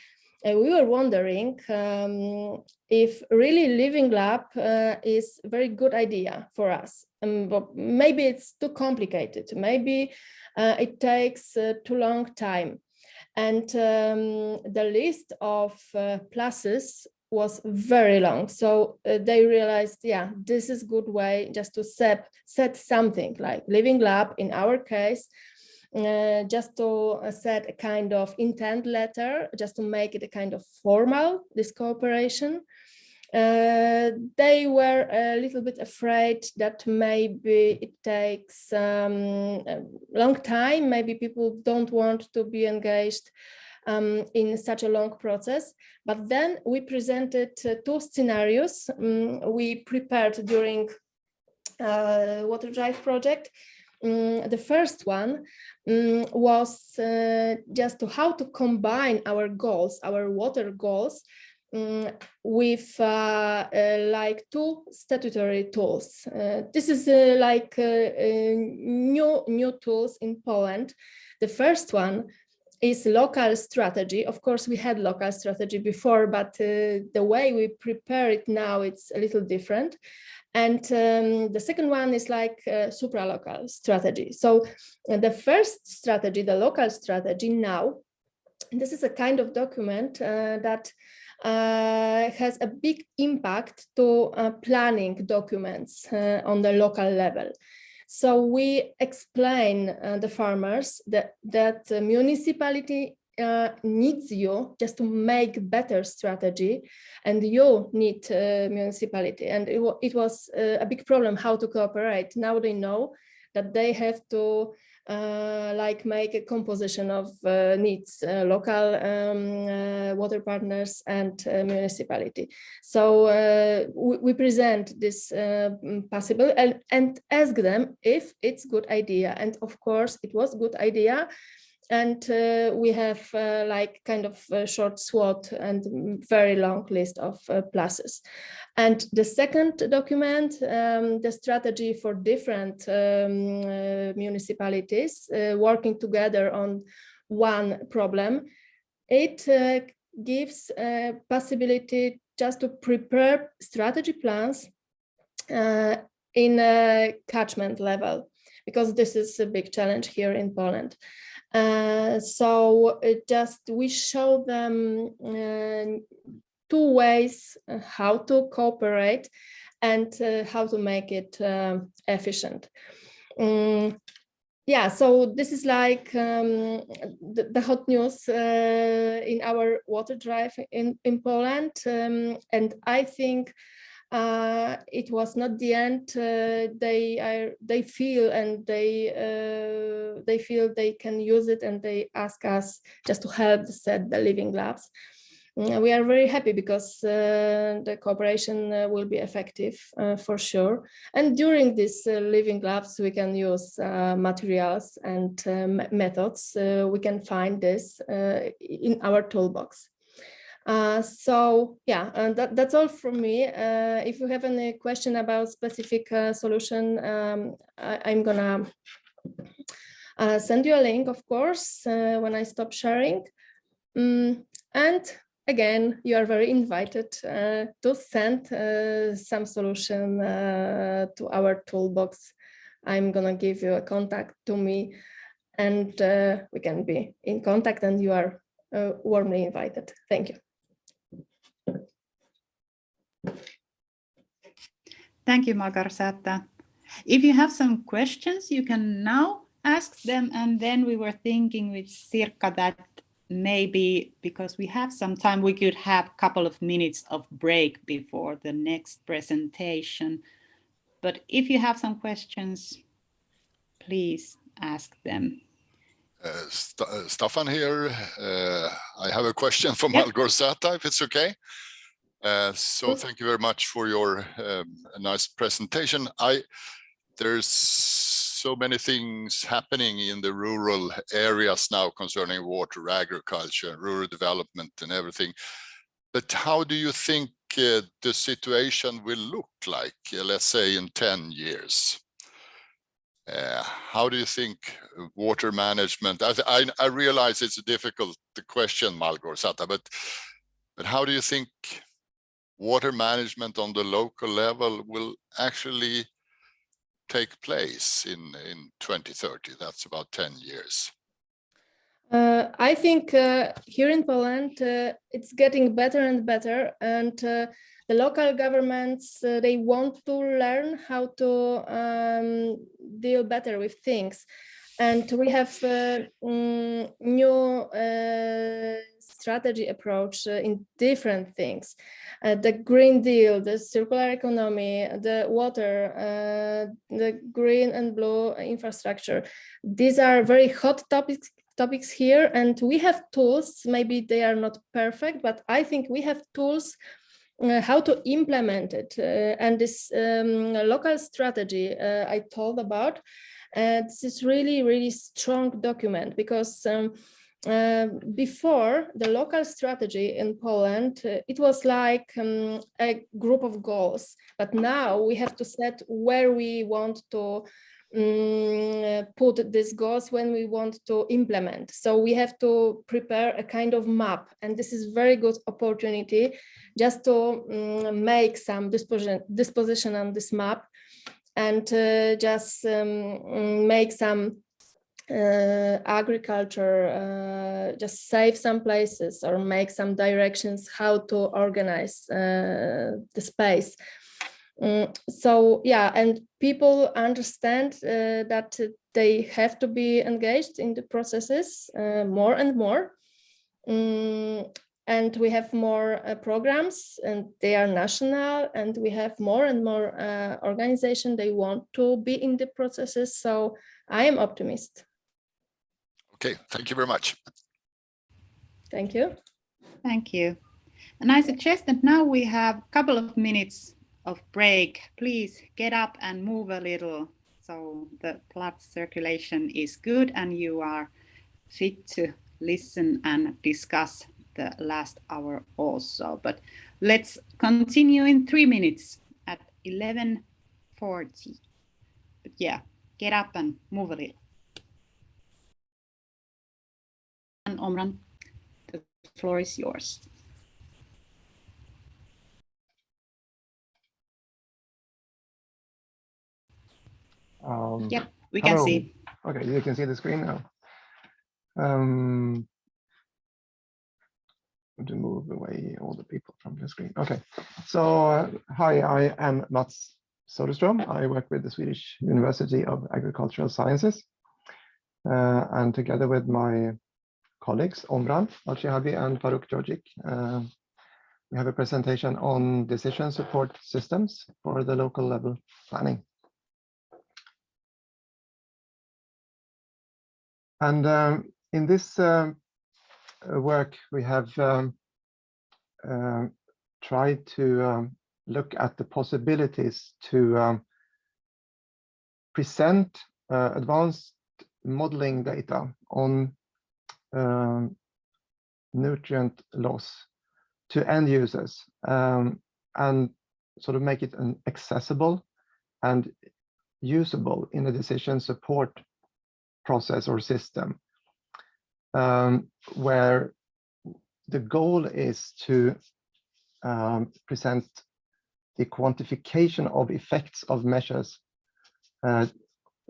we were wondering if really Living Lab is a very good idea for us. But maybe it's too complicated. Maybe it takes too long time. And the list of pluses was very long. So they realized, yeah, this is a good way just to set something like Living Lab in our case. just to set a kind of intent letter, just to make it a kind of formal, this cooperation. They were a little bit afraid that maybe it takes a long time, maybe people don't want to be engaged in such a long process. But then we presented two scenarios we prepared during WaterDrive project. The first one was just how to combine our goals, our water goals, with like two statutory tools. This is like new tools in Poland. The first one is local strategy. Of course, we had local strategy before, but the way we prepare it now, it's a little different. And the second one is like supra-local strategy. So the first strategy, the local strategy now, this is a kind of document that has a big impact to planning documents on the local level. So we explain the farmers that the municipality needs you just to make better strategy, and you need municipality. And it was a big problem how to cooperate. Now they know that they have to like make a composition of needs, local water partners and municipality. So we present this possible and ask them if it's good idea. And of course it was good idea. And we have like kind of a short SWOT and very long list of pluses. And the second document, the strategy for different municipalities working together on one problem, it gives a possibility just to prepare strategy plans in a catchment level, because this is a big challenge here in Poland. So we show them two ways how to cooperate and how to make it efficient. Yeah, so this is like the hot news in our WaterDrive in Poland, and I think it was not the end. They feel and they feel they can use it, and they ask us just to help set the living labs. We are very happy because the cooperation will be effective for sure. And during these living labs, we can use materials and methods. We can find this in our toolbox. So yeah, and that's all from me. If you have any question about specific solution, I'm gonna send you a link, of course, when I stop sharing. And again, you are very invited to send some solution to our toolbox. I'm gonna give you a contact to me, and we can be in contact, and you are warmly invited. Thank you. Thank you, Margarsata. If you have some questions, you can now ask them. And then we were thinking with Sirkka that maybe because we have some time, we could have a couple of minutes of break before the next presentation. But if you have some questions, please ask them. Staffan here. I have a question for Margarsata, if it's okay. So thank you very much for your nice presentation. There's so many things happening in the rural areas now concerning water, agriculture, rural development and everything. But how do you think the situation will look like, let's say in 10 years? How do you think water management, I realize it's a difficult question, Margarsata, but how do you think water management on the local level will actually take place in 2030? That's about 10 years. I think here in Poland, it's getting better and better, and the local governments, they want to learn how to deal better with things. And we have new strategy approach in different things. The Green Deal, the circular economy, the water, the green and blue infrastructure. These are very hot topics here, and we have tools. Maybe they are not perfect, but I think we have tools how to implement it. And this local strategy I told about, this is really, really strong document, because before the local strategy in Poland, it was like a group of goals, but now we have to set where we want to put these goals, when we want to implement. So we have to prepare a kind of map, and this is very good opportunity just to make some disposition on this map, and just make some agriculture, just save some places or make some directions how to organize the space. So yeah, and people understand that they have to be engaged in the processes more and more. And we have more programs, and they are national, and we have more and more organizations, they want to be in the processes. So I am optimist. Okay, thank you very much. Thank you. Thank you. And I suggest that now we have a couple of minutes of break. Please get up and move a little, so the blood circulation is good and you are fit to listen and discuss the last hour also. But let's continue in 3 minutes at 11:40. But yeah, get up and move a little. And Omran, the floor is yours. Yep, we can see. Okay, you can see the screen now. To move away all the people from the screen. Okay, so hi, I am Mats Soderström. I work with the Swedish University of Agricultural Sciences, and together with my colleagues Omran Alshihabi and Faruk Georgic, we have a presentation on decision support systems for the local level planning. And in this work, we have tried to look at the possibilities to present advanced modeling data on nutrient loss to end users, and sort of make it accessible and usable in a decision support process or system, where the goal is to present the quantification of effects of measures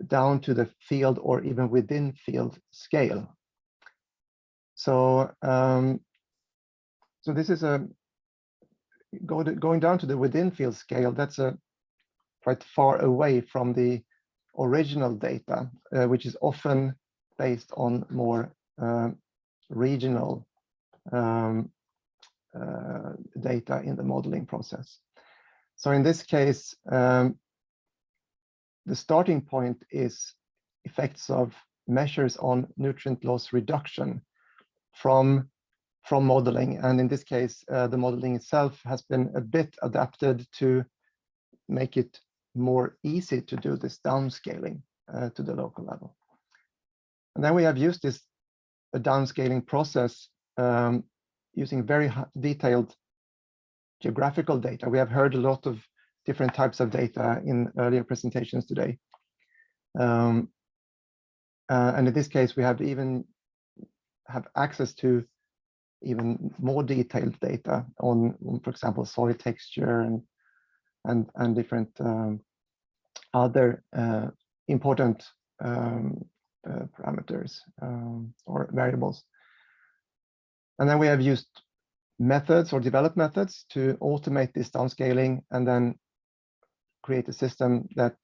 down to the field or even within field scale. So, so this is going down to the within field scale. That's quite far away from the original data, which is often based on more regional data in the modeling process. So in this case, the starting point is effects of measures on nutrient loss reduction from modeling. And in this case, the modeling itself has been a bit adapted to make it more easy to do this downscaling to the local level. And then we have used this downscaling process using very detailed geographical data. We have heard a lot of different types of data in earlier presentations today. And in this case, we have access to even more detailed data on, for example, soil texture and different other important parameters or variables. And then we have used methods or developed methods to automate this downscaling and then create a system that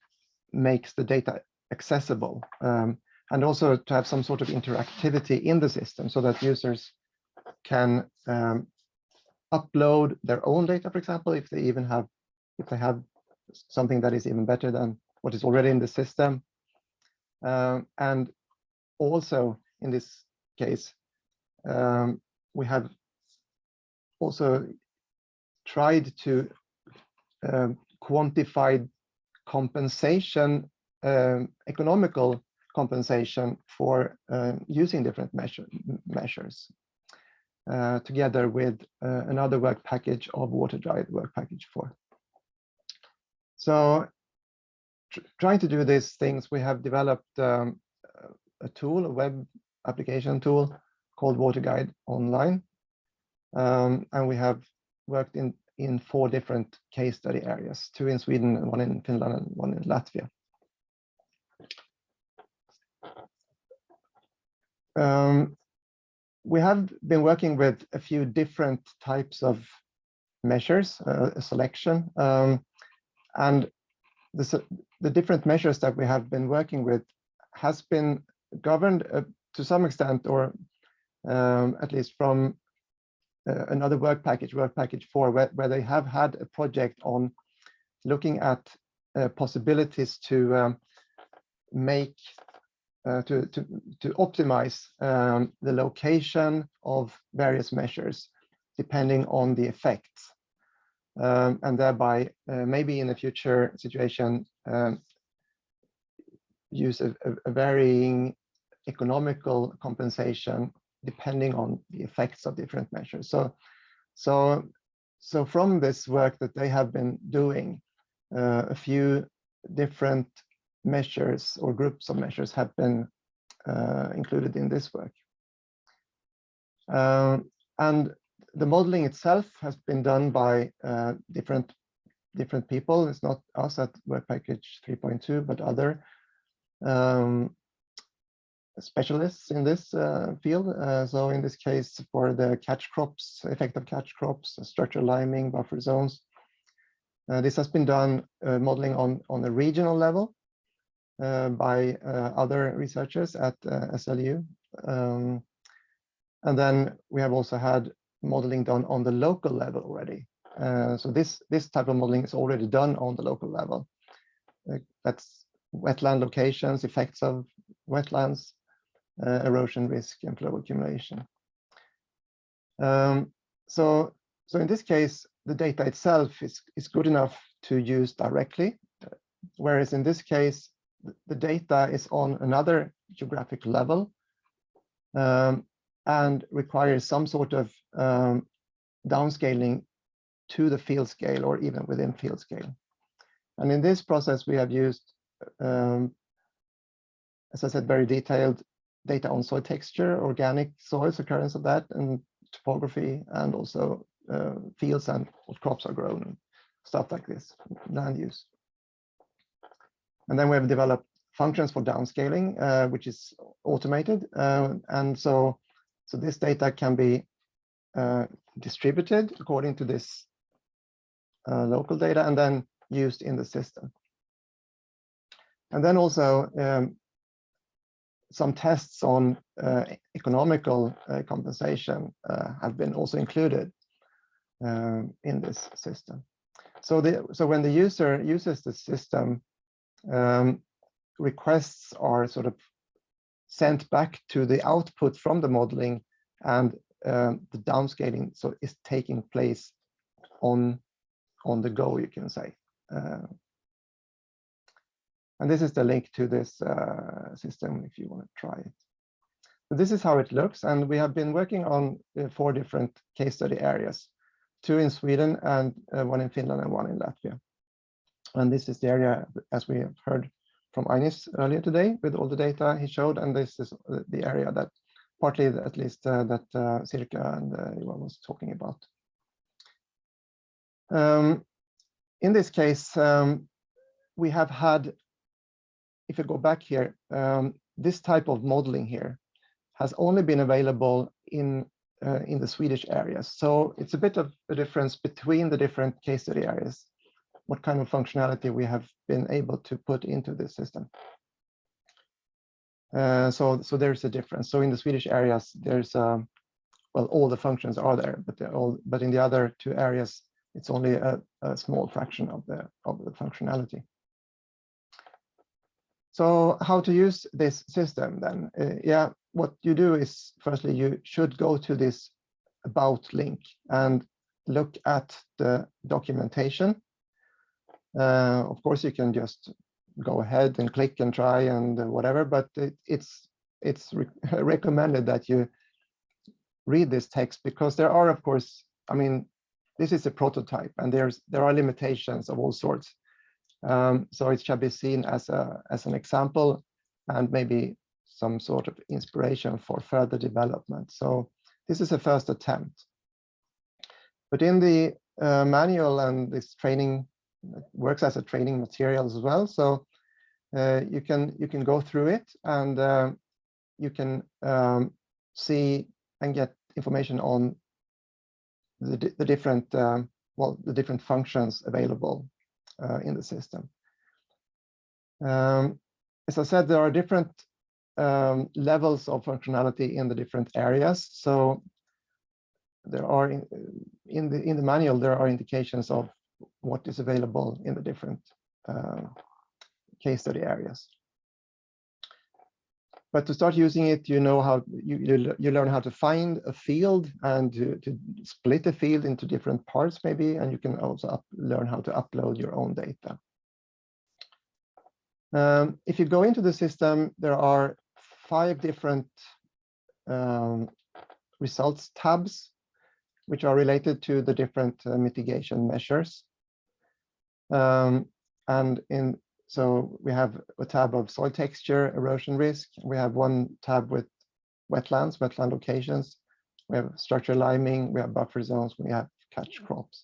makes the data accessible and also to have some sort of interactivity in the system so that users can upload their own data, for example, if they have something that is even better than what is already in the system. And also in this case, we have also tried to quantify compensation, economical compensation for using different measures together with another work package of WaterDrive, work package 4. So trying to do these things, we have developed a tool, a web application tool called WaterGuide Online. And we have worked in 4 different case study areas, 2 in Sweden, 1 in Finland, and 1 in Latvia. We have been working with a few different types of measures, a selection, and the different measures that we have been working with has been governed to some extent, or at least from another work package 4, where they have had a project on looking at possibilities to make to optimize the location of various measures depending on the effects, and thereby maybe in a future situation use a varying economical compensation depending on the effects of different measures. So from this work that they have been doing, a few different measures or groups of measures have been included in this work. And the modeling itself has been done by different people. It's not us at work package 3.2, but other specialists in this field. So in this case, for the catch crops, effect of catch crops, structural liming, buffer zones, this has been done modeling on a regional level by other researchers at SLU. And then we have also had modeling done on the local level already. So this type of modeling is already done on the local level. That's wetland locations, effects of wetlands, erosion risk, and flow accumulation. So in this case, the data itself is good enough to use directly, whereas in this case, the data is on another geographic level and requires some sort of downscaling to the field scale or even within field scale. And in this process, we have used, as I said, very detailed data on soil texture, organic soils, occurrence of that, and topography, and also fields and what crops are grown, and stuff like this, land use. And then we have developed functions for downscaling, which is automated. And so this data can be distributed according to this local data and then used in the system. And then also some tests on economical compensation have been also included in this system. So when the user uses the system, requests are sort of sent back to the output from the modeling, and the downscaling is taking place on the go, you can say. And this is the link to this system if you want to try it. So this is how it looks, and we have been working on 4 different case study areas, 2 in Sweden and 1 in Finland and 1 in Latvia. And this is the area, as we have heard from Ainis earlier today, with all the data he showed, and this is the area that partly, at least, that Sirka and Ivan was talking about. In this case, we have had, if you go back here, this type of modeling here has only been available in the Swedish areas. So it's a bit of a difference between the different case study areas, what kind of functionality we have been able to put into this system. So there's a difference. So in the Swedish areas, there's well, all the functions are there, but in the other two areas, it's only a small fraction of the functionality. So how to use this system then? Yeah, what you do is, firstly, you should go to this About link and look at the documentation. Of course, you can just go ahead and click and try and whatever, but it's recommended that you read this text, because there are, of course, I mean, this is a prototype and there are limitations of all sorts. So it shall be seen as an example and maybe some sort of inspiration for further development. So this is a first attempt. But in the manual, and this training works as a training material as well. So you can go through it, and you can see and get information on the different the different functions available in the system. As I said, there are different levels of functionality in the different areas. So there are in the manual, there are indications of what is available in the different case study areas. But to start using it, you know how you learn how to find a field and to split a field into different parts maybe, and you can also learn how to upload your own data. If you go into the system, there are 5 different results tabs, which are related to the different mitigation measures. So we have a tab of soil texture, erosion risk. We have one tab with wetlands, wetland locations. We have structural liming, we have buffer zones, we have catch crops.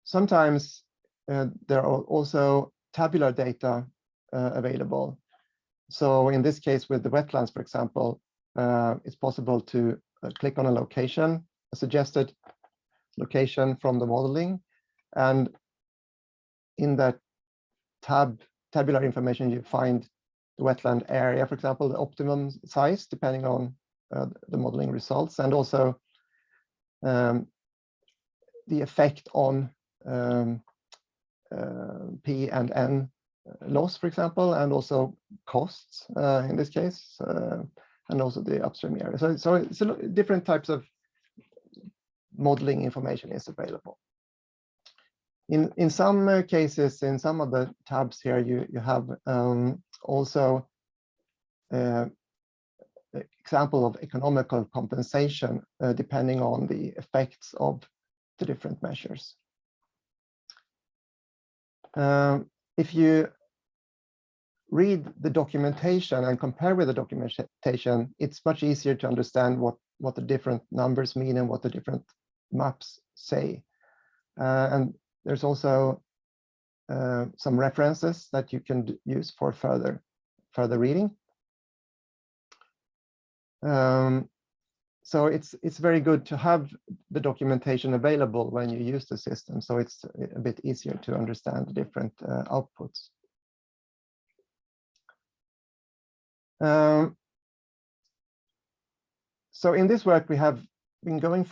Sometimes there are also tabular data available. So in this case, with the wetlands, for example, it's possible to click on a location, a suggested location from the modeling, and in that tabular information, you find the wetland area, for example, the optimum size, depending on the modeling results, and also the effect on P and N loss, for example, and also costs in this case, and also the upstream area. So different types of modeling information is available. In some cases, in some of the tabs here, you have also example of economical compensation depending on the effects of the different measures. If you read the documentation and compare with the documentation, it's much easier to understand what the different numbers mean and what the different maps say. And there's also some references that you can use for further reading. So it's very good to have the documentation available when you use the system, so it's a bit easier to understand the different outputs. So in this work, we have been going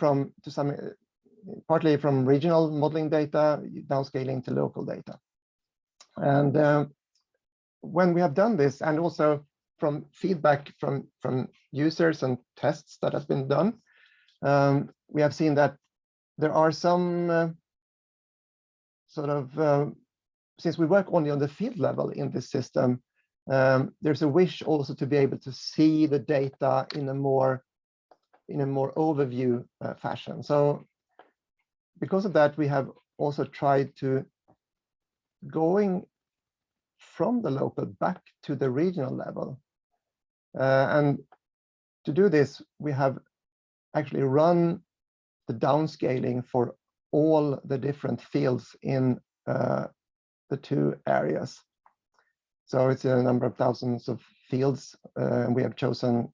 partly from regional modeling data, downscaling to local data. And when we have done this, and also from feedback from users and tests that have been done, we have seen that there are some since we work only on the field level in this system, there's a wish also to be able to see the data in a more overview fashion. So because of that, we have also tried to going from the local back to the regional level. And to do this, we have actually run the downscaling for all the different fields in the 2 areas. So it's a number of thousands of fields, and we have chosen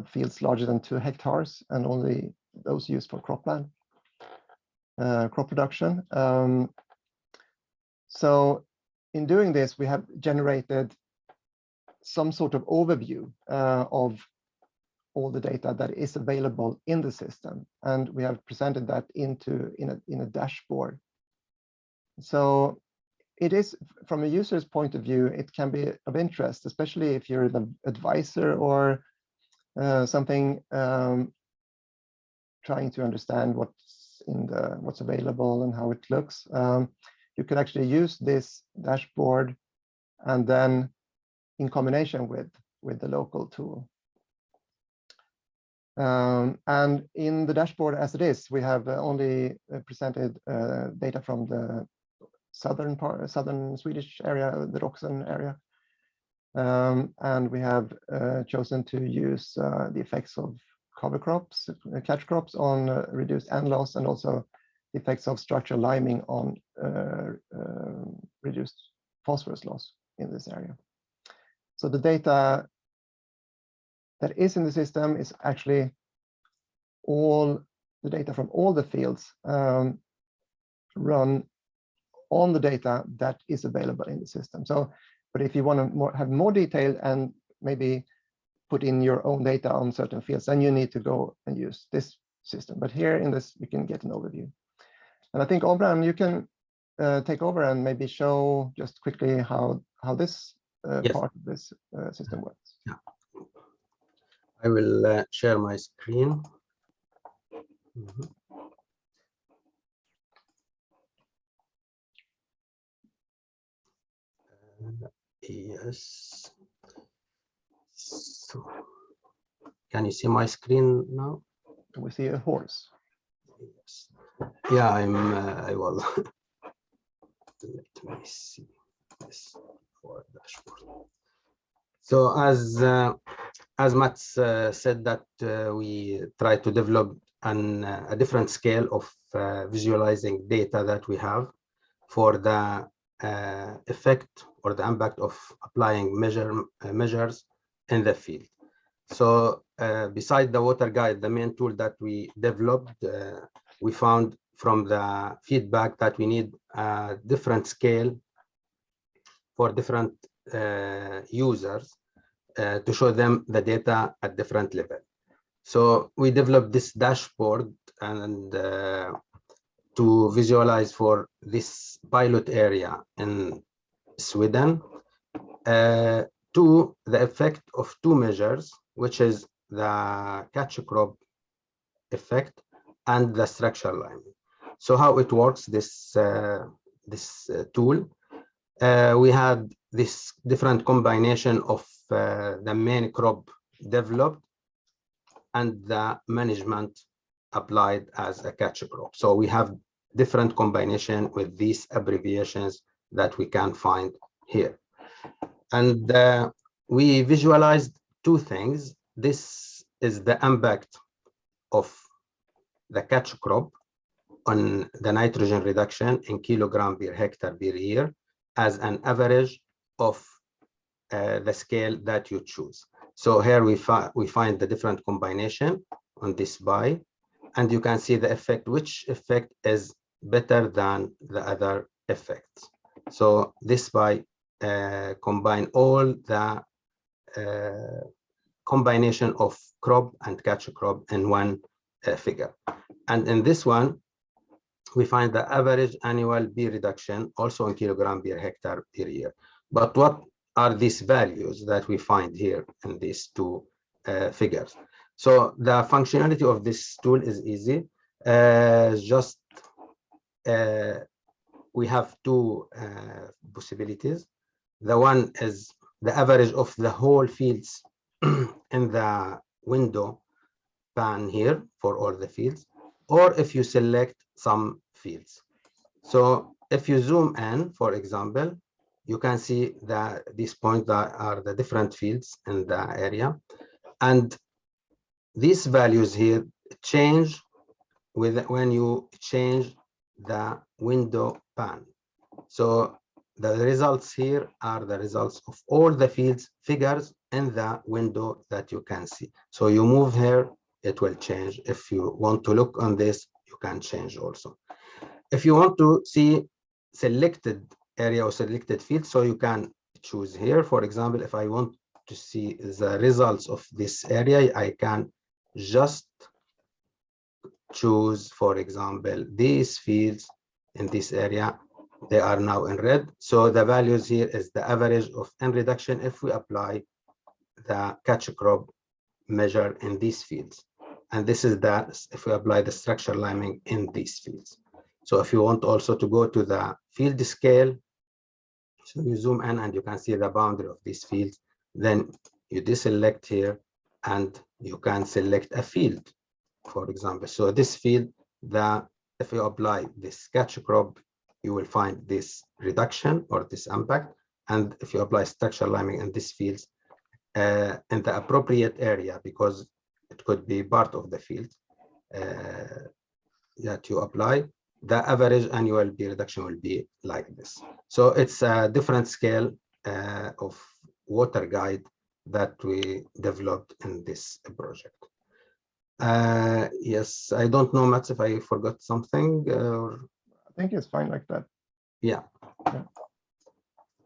fields larger than 2 hectares and only those used for cropland. Crop production. So in doing this, we have generated some sort of overview of all the data that is available in the system, and we have presented that in a dashboard. So it is, from a user's point of view, it can be of interest, especially if you're the advisor or something, trying to understand what's available and how it looks. You can actually use this dashboard and then in combination with the local tool. And in the dashboard as it is, we have only presented data from the southern Swedish area, the Roxen area. And we have chosen to use the effects of cover crops, catch crops on reduced N loss, and also the effects of structural liming on reduced phosphorus loss in this area. So the data that is in the system is actually all the data from all the fields run on the data that is available in the system. So, but if you want to have more detail and maybe put in your own data on certain fields, then you need to go and use this system. But here in this, you can get an overview. And I think, Obran, you can take over and maybe show just quickly how this Yes. part of this system works. Yeah. I will share my screen. Yes. So, can you see my screen now? We see a horse. Yes. Yeah, I will. Let me see this for dashboard. So as Mats said, that we try to develop a different scale of visualizing data that we have for the effect or the impact of applying measures in the field. So beside the WaterGuide, the main tool that we developed, we found from the feedback that we need a different scale for different users to show them the data at different level. So we developed this dashboard and to visualize for this pilot area in Sweden to the effect of two measures, which is the catch crop effect and the structural liming. So how it works, this tool, we had this different combination of the main crop developed and the management applied as a catch crop. So we have different combination with these abbreviations that we can find here. And we visualized two things. This is the impact of the catch crop on the nitrogen reduction in kilogram per hectare per year as an average of the scale that you choose. So here we find the different combination on this pie, and you can see the effect, which effect is better than the other effects. So this pie combine all the combination of crop and catch crop in one figure. And in this one, we find the average annual bee reduction also in kilogram per hectare per year. But what are these values that we find here in these two figures? So the functionality of this tool is easy. We have two possibilities. The one is the average of the whole fields in the window pan here for all the fields, or if you select some fields. So if you zoom in, for example, you can see that these points are the different fields in the area. And these values here change when you change the window pan. So the results here are the results of all the fields figures in the window that you can see. So you move here, it will change. If you want to look on this, you can change also. If you want to see selected area of selected field. So you can choose here. For example, if I want to see the results of this area, I can just choose, for example, these fields in this area. They are now in red. So the values here is the average of N reduction if we apply the catch crop measure in these fields. And this is that if we apply the structure liming in these fields. So if you want also to go to the field scale, so you zoom in and you can see the boundary of these fields, then you deselect here and you can select a field, for example. So this field, if you apply this catch crop, you will find this reduction or this impact. And if you apply structure liming in these fields in the appropriate area, because it could be part of the field that you apply, the average annual B reduction will be like this. So it's a different scale of water guide that we developed in this project. Yes, I don't know, Mats, if I forgot something. I think it's fine like that. Yeah.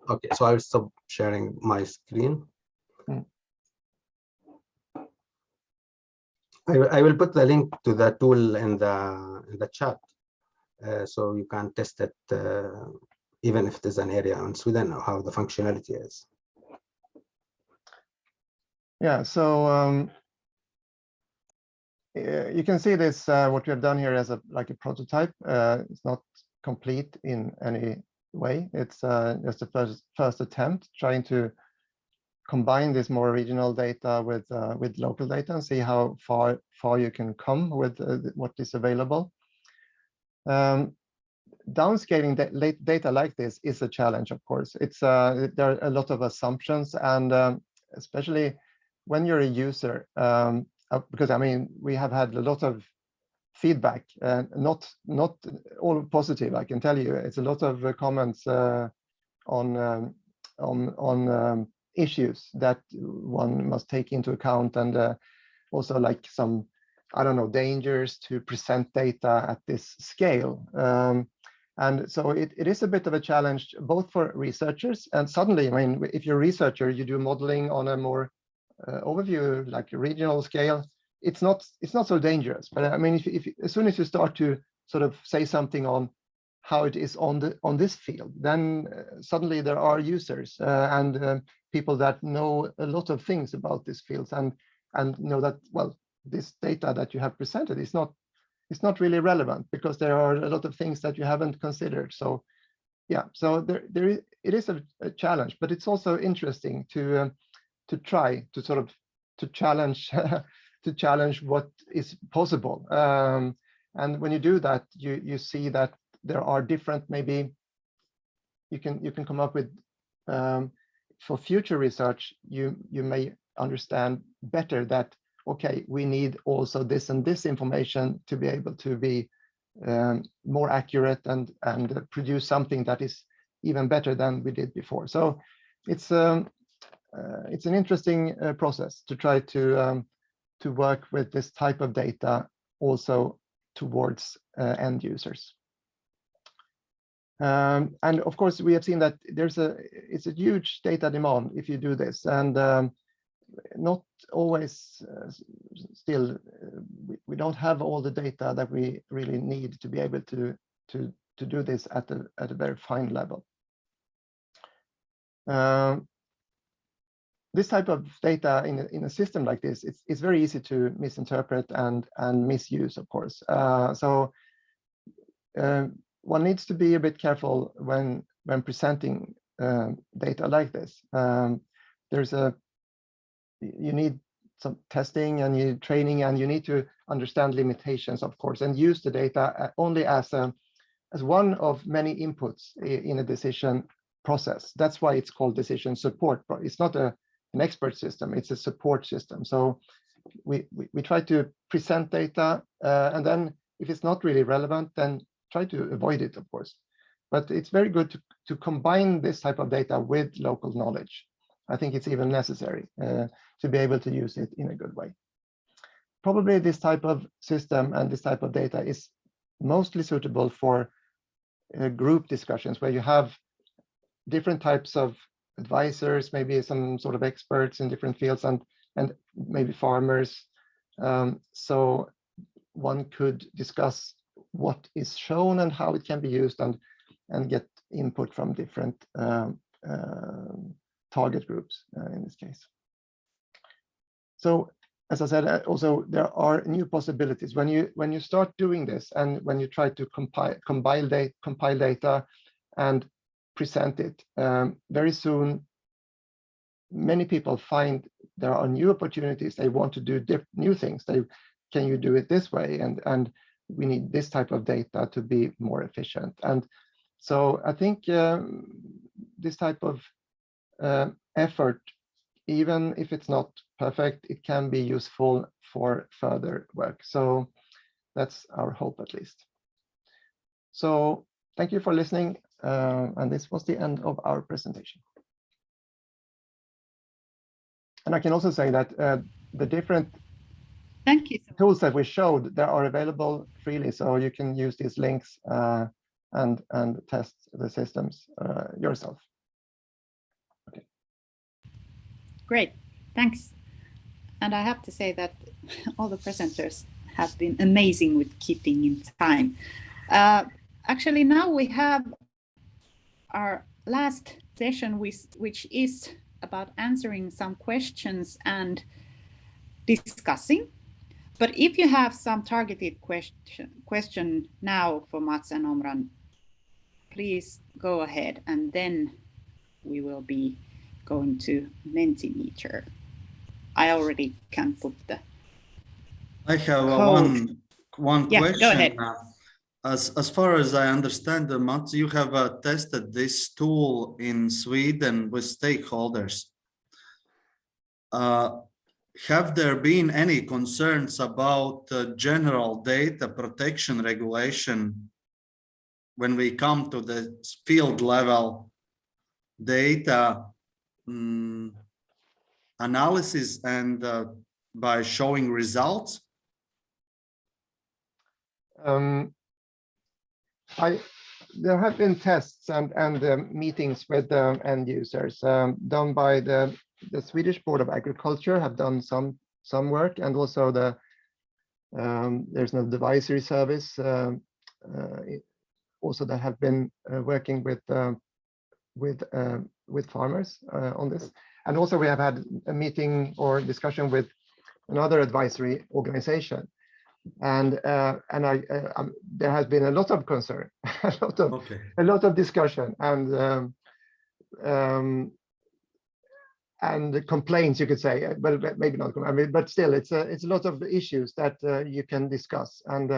Okay, so I'll stop sharing my screen. I will put the link to the tool in the chat, so you can test it even if it is an area in Sweden, how the functionality is. Yeah, so you can see this, what we have done here as like a prototype. It's not complete in any way. It's just a first attempt trying to combine this more regional data with local data and see how far you can come with what is available. Downscaling data like this is a challenge, of course. There are a lot of assumptions, and especially when you're a user, because I mean we have had a lot of feedback, not all positive, I can tell you. It's a lot of comments on issues that one must take into account, and also like some, I don't know, dangers to present data at this scale. And so it is a bit of a challenge both for researchers, and suddenly, I mean, if you're a researcher, you do modeling on a more overview, like a regional scale, it's not so dangerous. But I mean, if as soon as you start to sort of say something on how it is on this field, then suddenly there are users and people that know a lot of things about this field and know that, well, this data that you have presented is not really relevant because there are a lot of things that you haven't considered. So yeah, so it is a challenge, but it's also interesting to try to sort of challenge to challenge what is possible. And when you do that, you see that there are different, maybe you can come up with for future research, you may understand better that, okay, we need also this and this information to be able to be more accurate and produce something that is even better than we did before. So it's an interesting process to try to work with this type of data also towards end users. And of course, we have seen that it's a huge data demand if you do this, and not always still we don't have all the data that we really need to be able to do this at a very fine level. This type of data in a system like this, it's very easy to misinterpret and misuse, of course. So one needs to be a bit careful when presenting data like this. You need some testing and you training, and you need to understand limitations, of course, and use the data only as one of many inputs in a decision process. That's why it's called decision support. It's not an expert system, it's a support system. So we try to present data, and then if it's not really relevant, then try to avoid it, of course. But it's very good to combine this type of data with local knowledge. I think it's even necessary to be able to use it in a good way. Probably this type of system and this type of data is mostly suitable for group discussions where you have different types of advisors, maybe some sort of experts in different fields, and maybe farmers. So one could discuss what is shown and how it can be used, and get input from different target groups in this case. So as I said, also there are new possibilities when you start doing this, and when you try to compile data and present it. Very soon, many people find there are new opportunities. They want to do new things. Can you do it this way? And we need this type of data to be more efficient. And so I think this type of effort, even if it's not perfect, it can be useful for further work. So that's our hope, at least. So thank you for listening. And this was the end of our presentation. And I can also say that the different tools that we showed, they are available freely. So you can use these links and test the systems yourself. Okay. Great, thanks. And I have to say that all the presenters have been amazing with keeping in time. Actually, now we have our last session, which is about answering some questions and discussing. But if you have some targeted question now for Mats and Omran, please go ahead, and then we will be going to Mentimeter. I already can put the I have one yeah, question. Go ahead. As far as I understand, Mats, you have tested this tool in Sweden with stakeholders. Have there been any concerns about general data protection regulation when we come to the field level data analysis and by showing results? There have been tests and meetings with end users done by the Swedish Board of Agriculture. Have done some work, and also there's an advisory service also that have been working with farmers on this. And also we have had a meeting or discussion with another advisory organization. And there has been a lot of concern, a lot of discussion, and complaints, you could say, but maybe not. I mean, but still, it's a lot of issues that you can discuss and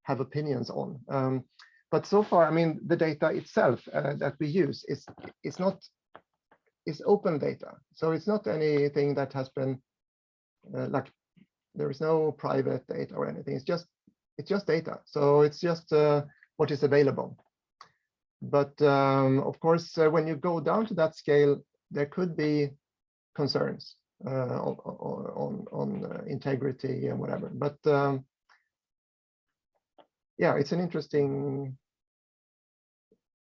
have opinions on. But so far, I mean, the data itself that we use is open data, so it's not anything that has been like. There is no private data or anything. It's just data. So it's just what is available. But of course, when you go down to that scale, there could be concerns on integrity and whatever. But yeah, it's an interesting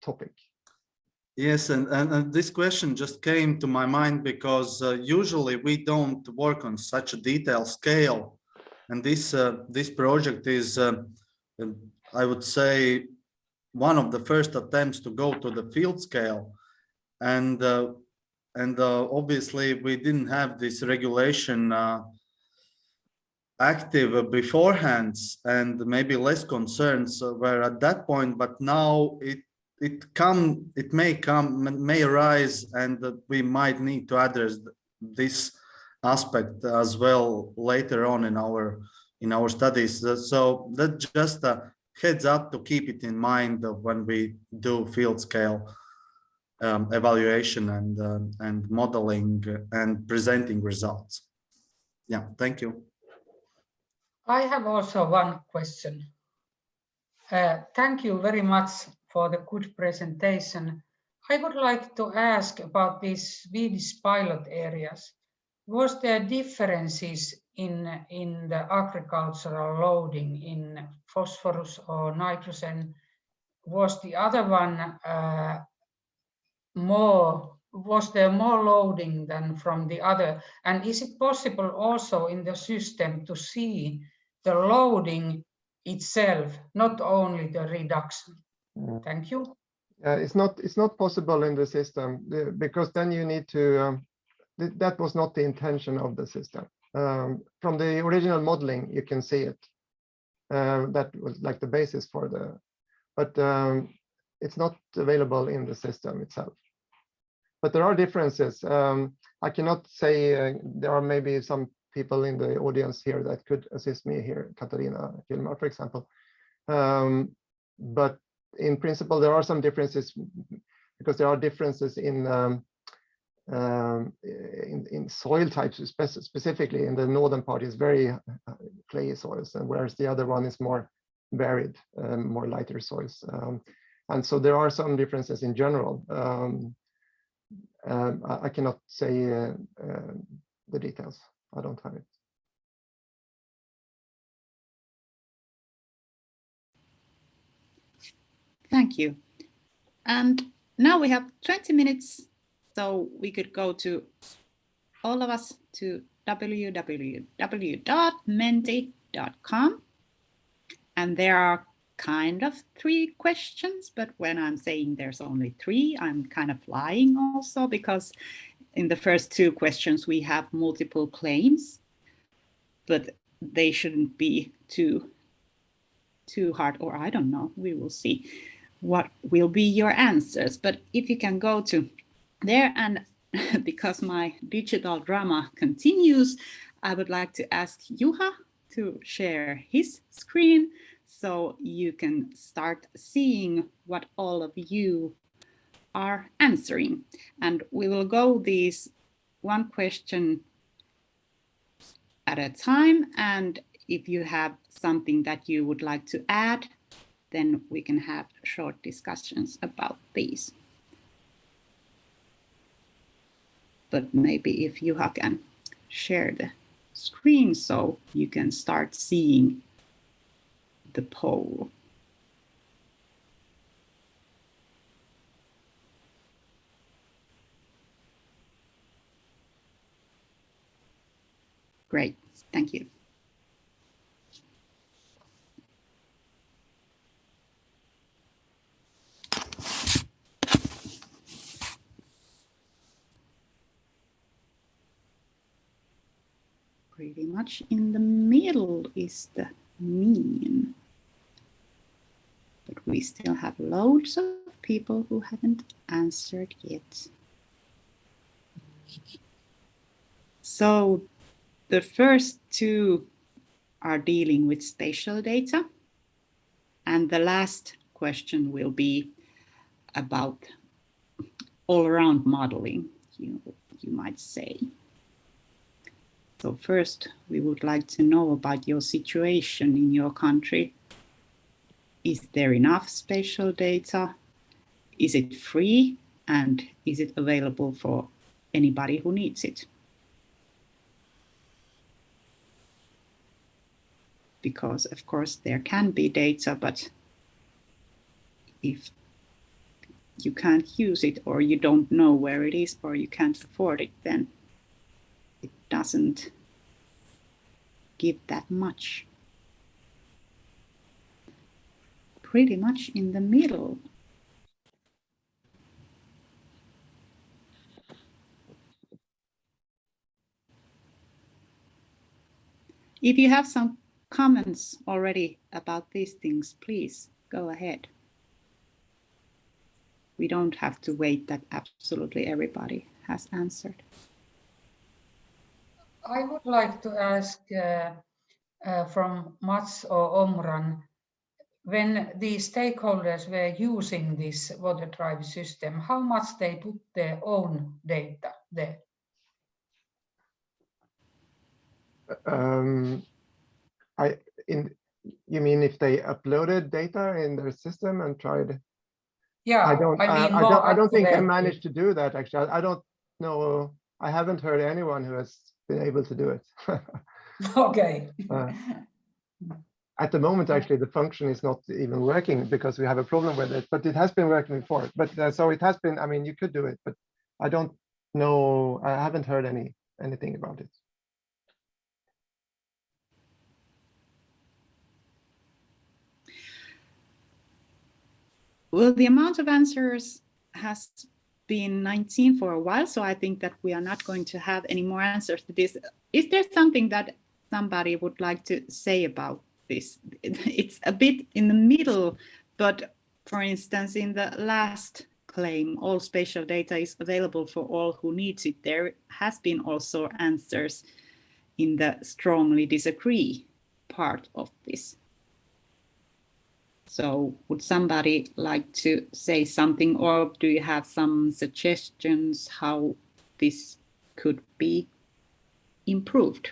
topic. Yes, and this question just came to my mind because usually we don't work on such a detailed scale, and this project is, I would say, one of the first attempts to go to the field scale, and obviously we didn't have this regulation active beforehand, and maybe less concerns were at that point, but now it may arise, and we might need to address this aspect as well later on in our studies. So that's just a heads up to keep it in mind when we do field scale evaluation and modeling and presenting results. Yeah, thank you. I have also one question. Thank you very much for the good presentation. I would like to ask about these Swedish pilot areas. Was there differences in the agricultural loading in phosphorus or nitrogen? Was the other one was there more loading than from the other? And is it possible also in the system to see the loading itself, not only the reduction? Thank you. It's not possible in the system because then you need to. That was not the intention of the system. From the original modeling, you can see it. That was like the basis for the, but it's not available in the system itself. But there are differences. I cannot say there are maybe some people in the audience here that could assist me here, Katarina Kilmar, for example. But in principle, there are some differences because there are differences in soil types, specifically in the northern part is very clayey soils, and whereas the other one is more varied, more lighter soils. And so there are some differences in general. I cannot say the details. I don't have it. Thank you. And now we have 20 minutes, so we could go to all of us to www.menti.com. And there are kind of 3 questions, but when I'm saying there's only 3, I'm kind of lying also, because in the first 2 questions we have multiple claims, but they shouldn't be too hard, or I don't know, we will see what will be your answers. But if you can go to there, and because my digital drama continues, I would like to ask Juha to share his screen so you can start seeing what all of you are answering. And we will go these 1 question at a time, and if you have something that you would like to add, then we can have short discussions about these. But maybe if Juha can share the screen so you can start seeing the poll. Great, thank you. Pretty much in the middle is the mean. But we still have loads of people who haven't answered yet. So the first 2 are dealing with spatial data, and the last question will be about all-around modeling, you might say. So first, we would like to know about your situation in your country. Is there enough spatial data? Is it free? And is it available for anybody who needs it? Because, of course, there can be data, but if you can't use it, or you don't know where it is, or you can't afford it, then it doesn't give that much. Pretty much in the middle. If you have some comments already about these things, please go ahead. We don't have to wait that absolutely everybody has answered. I would like to ask from Mats or Omran, when the stakeholders were using this WaterDrive system, how much they put their own data there? You mean if they uploaded data in their system and tried? Yeah, I don't think I managed to do that, actually. I don't know. I haven't heard anyone who has been able to do it. Okay. at the moment, actually, the function is not even working because we have a problem with it, but it has been working before. But so it has been, I mean, you could do it, but I don't know, I haven't heard anything about it. Well, the amount of answers has been 19 for a while, so I think that we are not going to have any more answers to this. Is there something that somebody would like to say about this? It's a bit in the middle, but for instance, in the last claim, all spatial data is available for all who needs it. There has been also answers in the strongly disagree part of this. So would somebody like to say something, or do you have some suggestions how this could be improved?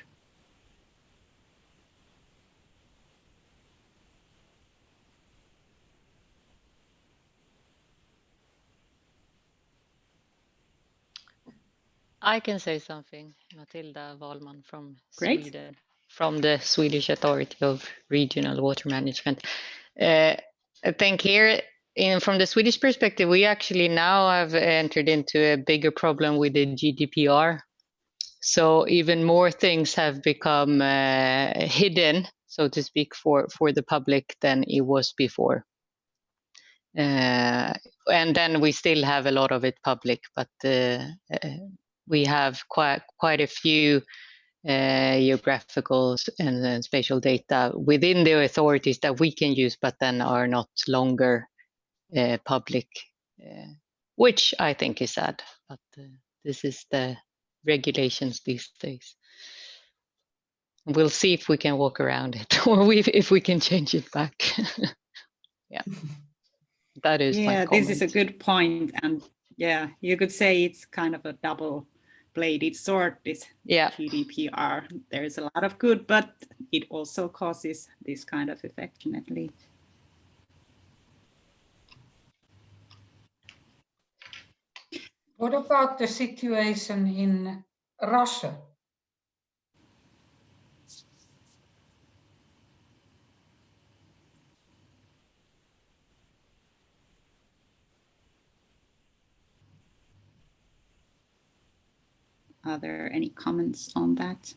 I can say something, Matilda Wahlman from Great. Sweden, from the Swedish Authority of Regional Water Management. I think here, from the Swedish perspective, we actually now have entered into a bigger problem with the GDPR. So even more things have become hidden, so to speak, for the public than it was before. And then we still have a lot of it public, but we have quite a few geographical and spatial data within the authorities that we can use, but then are not longer public, which I think is sad. But this is the regulations these days. We'll see if we can walk around it, or if we can change it back. Yeah, that is my comment. This is a good point, and yeah, you could say it's kind of a double-bladed sword, this GDPR. There's a lot of good, but it also causes this kind of effect, definitely. What about the situation in Russia? Are there any comments on that?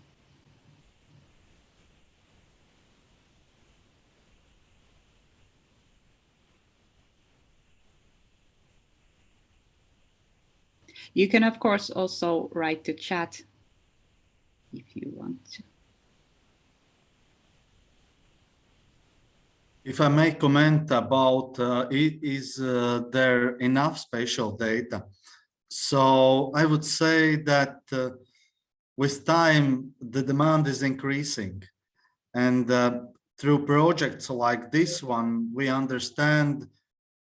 You can, of course, also write to chat if you want to. If I may comment about is there enough spatial data? So I would say that with time, the demand is increasing. And through projects like this one, we understand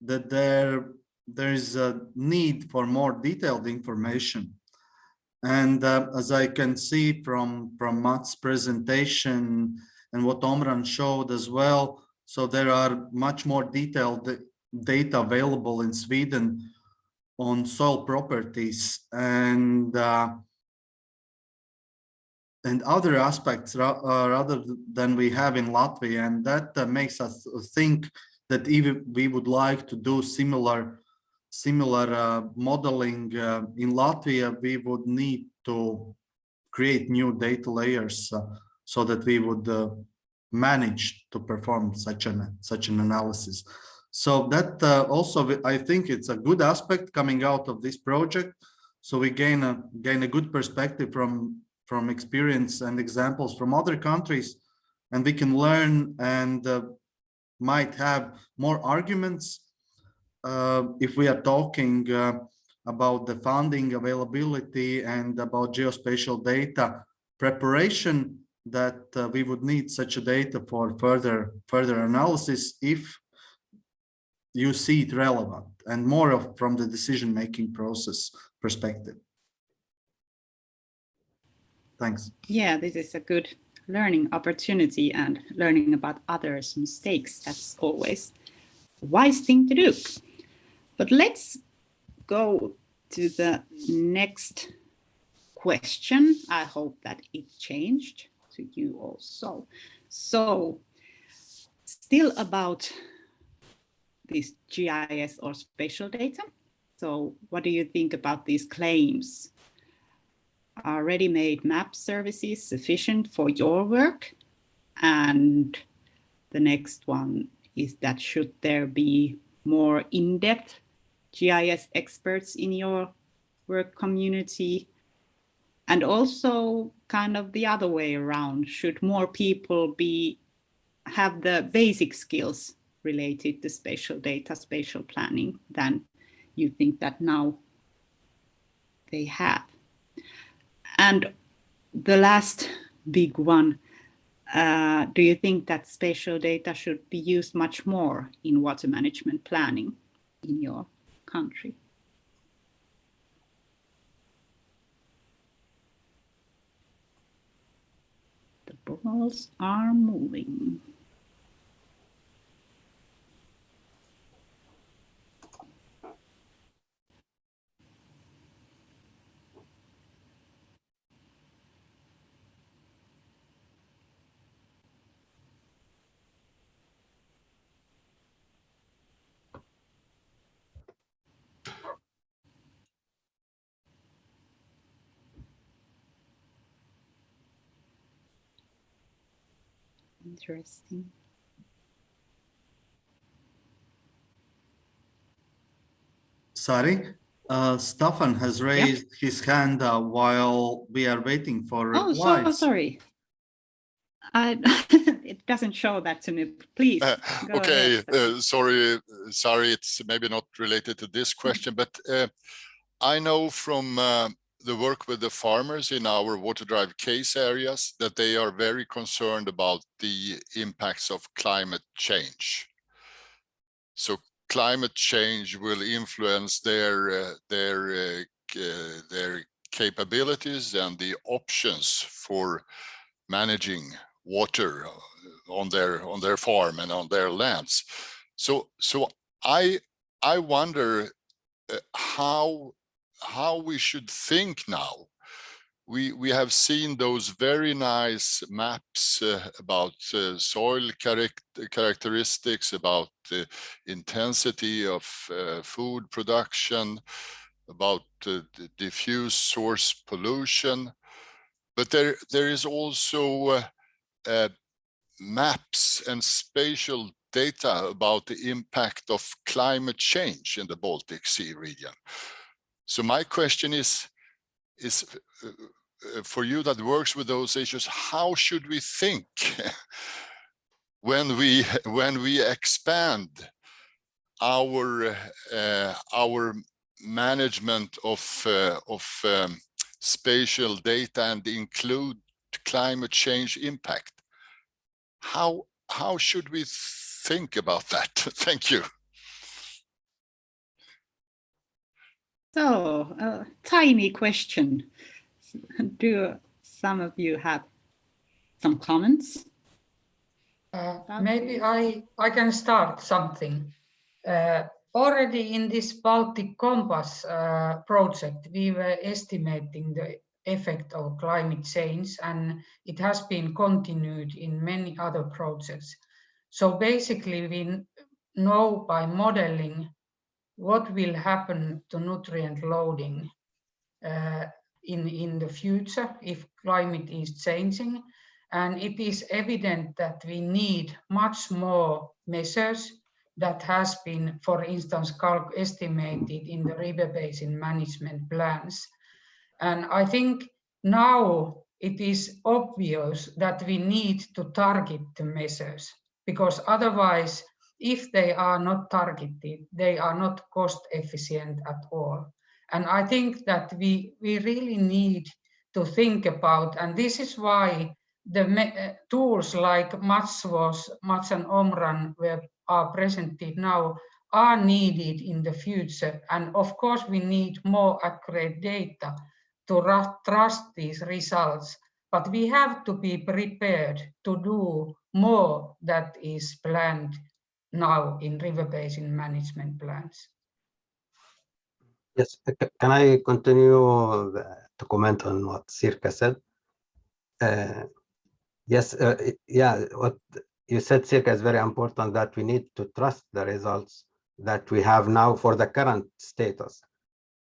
that there is a need for more detailed information. And as I can see from Matt's presentation and what Omran showed as well, so there are much more detailed data available in Sweden on soil properties and other aspects rather than we have in Latvia, and that makes us think that even we would like to do similar modeling in Latvia, we would need to create new data layers so that we would manage to perform such an analysis. So that also, I think it's a good aspect coming out of this project. So we gain a good perspective from experience and examples from other countries, and we can learn and might have more arguments if we are talking about the funding availability and about geospatial data preparation, that we would need such a data for further analysis if you see it relevant, and more from the decision-making process perspective. Thanks. Yeah, this is a good learning opportunity, and learning about others' mistakes. That's always a wise thing to do. But let's go to the next question. I hope that it changed to you also. So still about this GIS or spatial data. So what do you think about these claims? Are ready-made map services sufficient for your work? And the next one is that should there be more in-depth GIS experts in your work community? And also kind of the other way around, should more people have the basic skills related to spatial data, spatial planning than you think that now they have? And the last big one, do you think that spatial data should be used much more in water management planning in your country? The balls are moving. Interesting. Sorry, Stefan has raised his hand while we are waiting for replies. Oh, so sorry. It doesn't show that to me. Please. Go Okay, ahead. sorry, it's maybe not related to this question, but I know from the work with the farmers in our WaterDrive case areas that they are very concerned about the impacts of climate change. So climate change will influence their capabilities and the options for managing water on their farm and on their lands. So I wonder how we should think now. We have seen those very nice maps about soil characteristics, about the intensity of food production, about the diffuse source pollution. But there is also maps and spatial data about the impact of climate change in the Baltic Sea region. So my question is for you that works with those issues, how should we think when we expand our management of spatial data and include climate change impact? How should we think about that? Thank you. So, a tiny question. Do some of you have some comments? Maybe I can start something. Already in this Baltic Compass project, we were estimating the effect of climate change, and it has been continued in many other projects. So basically, we know by modeling what will happen to nutrient loading in the future if climate is changing. And it is evident that we need much more measures that has been, for instance, estimated in the river basin management plans. And I think now it is obvious that we need to target the measures, because otherwise, if they are not targeted, they are not cost efficient at all. And I think that we really need to think about, and this is why the tools like Mats and Omran are presented now are needed in the future. And of course, we need more accurate data to trust these results, but we have to be prepared to do more that is planned now in river basin management plans. Yes, can I continue to comment on what Sirka said? Yes, yeah, you said, Sirka, is very important that we need to trust the results that we have now for the current status.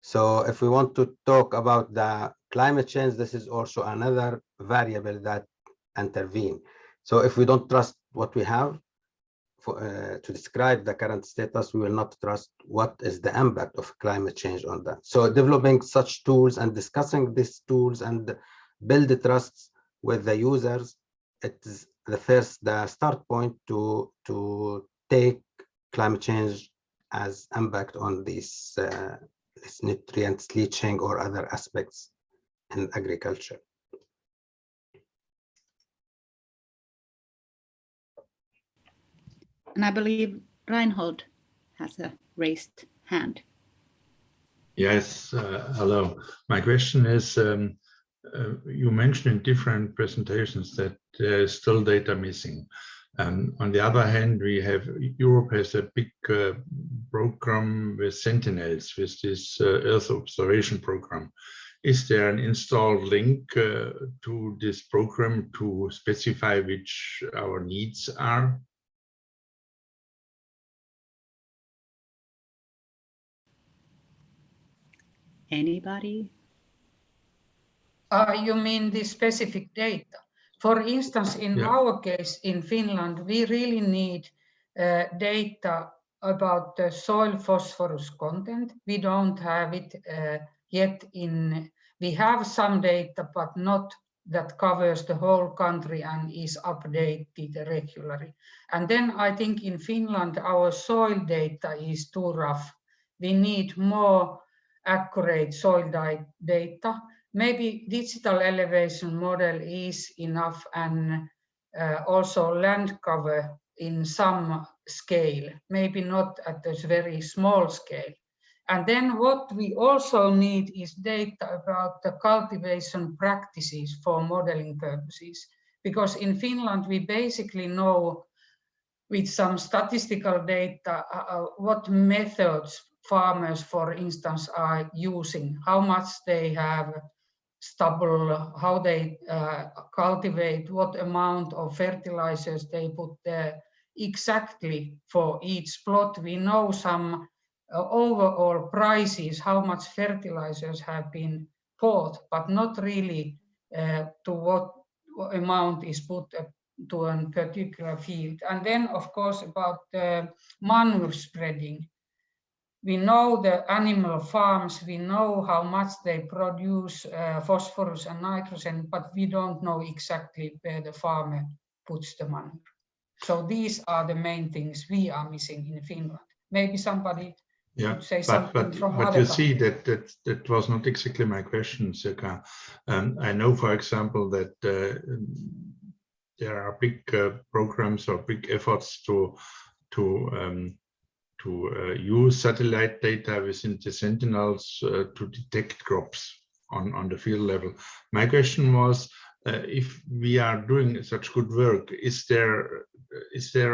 So if we want to talk about the climate change, this is also another variable that intervene. So if we don't trust what we have to describe the current status, we will not trust what is the impact of climate change on that. So developing such tools and discussing these tools and build the trusts with the users, it is the start point to take climate change as impact on these nutrients leaching or other aspects in agriculture. And I believe Reinhold has a raised hand. Yes, hello. My question is, you mentioned in different presentations that there is still data missing. On the other hand, Europe has a big program with Sentinels, with this Earth observation program. Is there an installed link to this program to specify which our needs are? Anybody? You mean the specific data? For instance, in our case in Finland, we really need data about the soil phosphorus content. We don't have it yet we have some data, but not that covers the whole country and is updated regularly. And then I think in Finland, our soil data is too rough. We need more accurate soil data. Maybe digital elevation model is enough, and also land cover in some scale, maybe not at this very small scale. And then what we also need is data about the cultivation practices for modeling purposes, because in Finland we basically know with some statistical data what methods farmers, for instance, are using, how much they have stubble, how they cultivate, what amount of fertilizers they put there exactly for each plot. We know some overall prices, how much fertilizers have been bought, but not really to what amount is put to a particular field. And then, of course, about the manure spreading. We know the animal farms, we know how much they produce phosphorus and nitrogen, but we don't know exactly where the farmer puts the manure. So these are the main things we are missing in Finland. Maybe somebody could say something from other countries. See, that was not exactly my question, Sirka. I know, for example, that there are big programs or big efforts to use satellite data within the Sentinels to detect crops on the field level. My question was, if we are doing such good work, is there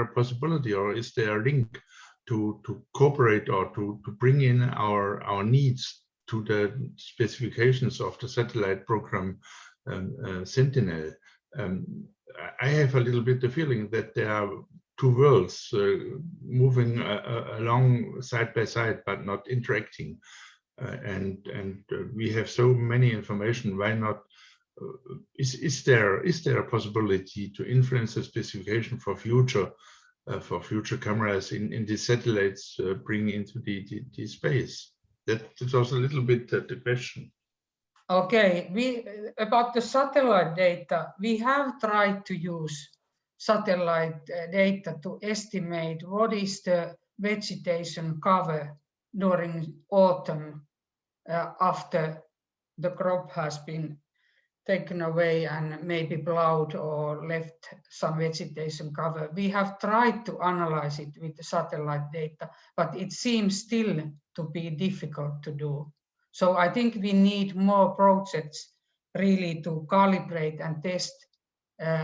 a possibility or is there a link to cooperate or to bring in our needs to the specifications of the satellite program Sentinel? I have a little bit the feeling that there are two worlds moving along side by side, but not interacting. And we have so many information. Why not? Is there a possibility to influence the specification for future cameras in the satellites bring into the space? That was a little bit the question. Okay, about the satellite data, we have tried to use satellite data to estimate what is the vegetation cover during autumn after the crop has been taken away and maybe plowed or left some vegetation cover. We have tried to analyze it with the satellite data, but it seems still to be difficult to do. So I think we need more projects really to calibrate and test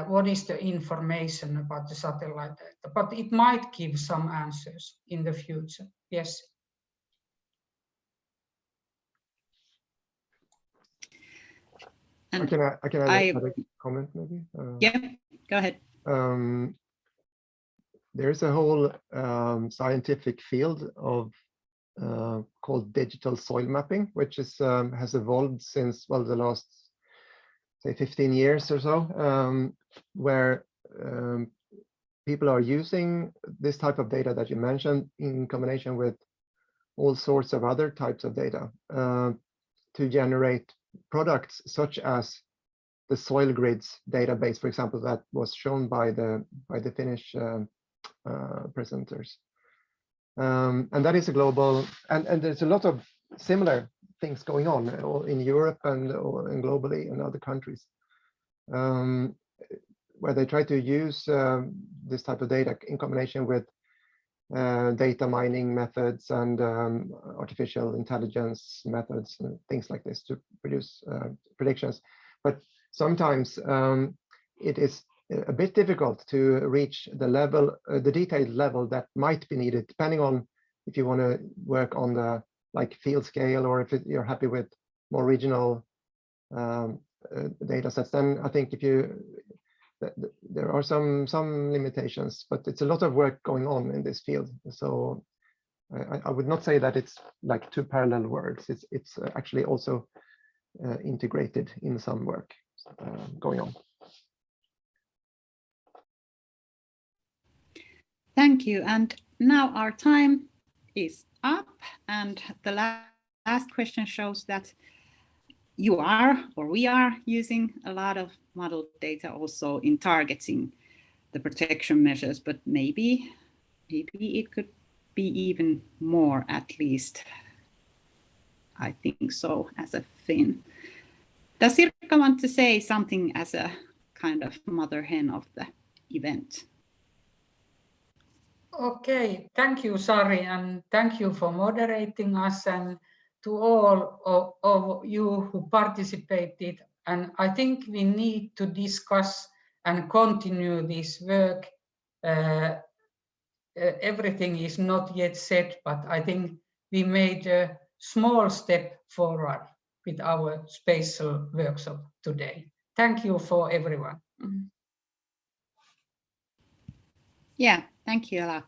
what is the information about the satellite data, but it might give some answers in the future. Yes. And I can add a comment maybe. Yeah, go ahead. there's a whole scientific field of called digital soil mapping, which is has evolved since, well, the last, say, 15 years or so, where people are using this type of data that you mentioned in combination with all sorts of other types of data to generate products such as the soil grids database, for example, that was shown by the Finnish presenters. And that is a global, and there's a lot of similar things going on in Europe and globally in other countries, where they try to use this type of data in combination with data mining methods and artificial intelligence methods and things like this to produce predictions. But sometimes it is a bit difficult to reach the level, the detailed level that might be needed, depending on if you want to work on the field scale, or if you're happy with more regional data sets. Then I think there are some limitations, but it's a lot of work going on in this field. So I would not say that it's like two parallel worlds. It's actually also integrated in some work going on. Thank you. And now our time is up, and the last question shows that you are, or we are, using a lot of model data also in targeting the protection measures, but maybe it could be even more, at least I think so as a Finn. Does Sirkka want to say something as a kind of mother hen of the event? Okay, thank you, Sari, and thank you for moderating us, and to all of you who participated. And I think we need to discuss and continue this work. Everything is not yet said, but I think we made a small step forward with our spatial workshop today. Thank you for everyone. Yeah, thank you a lot.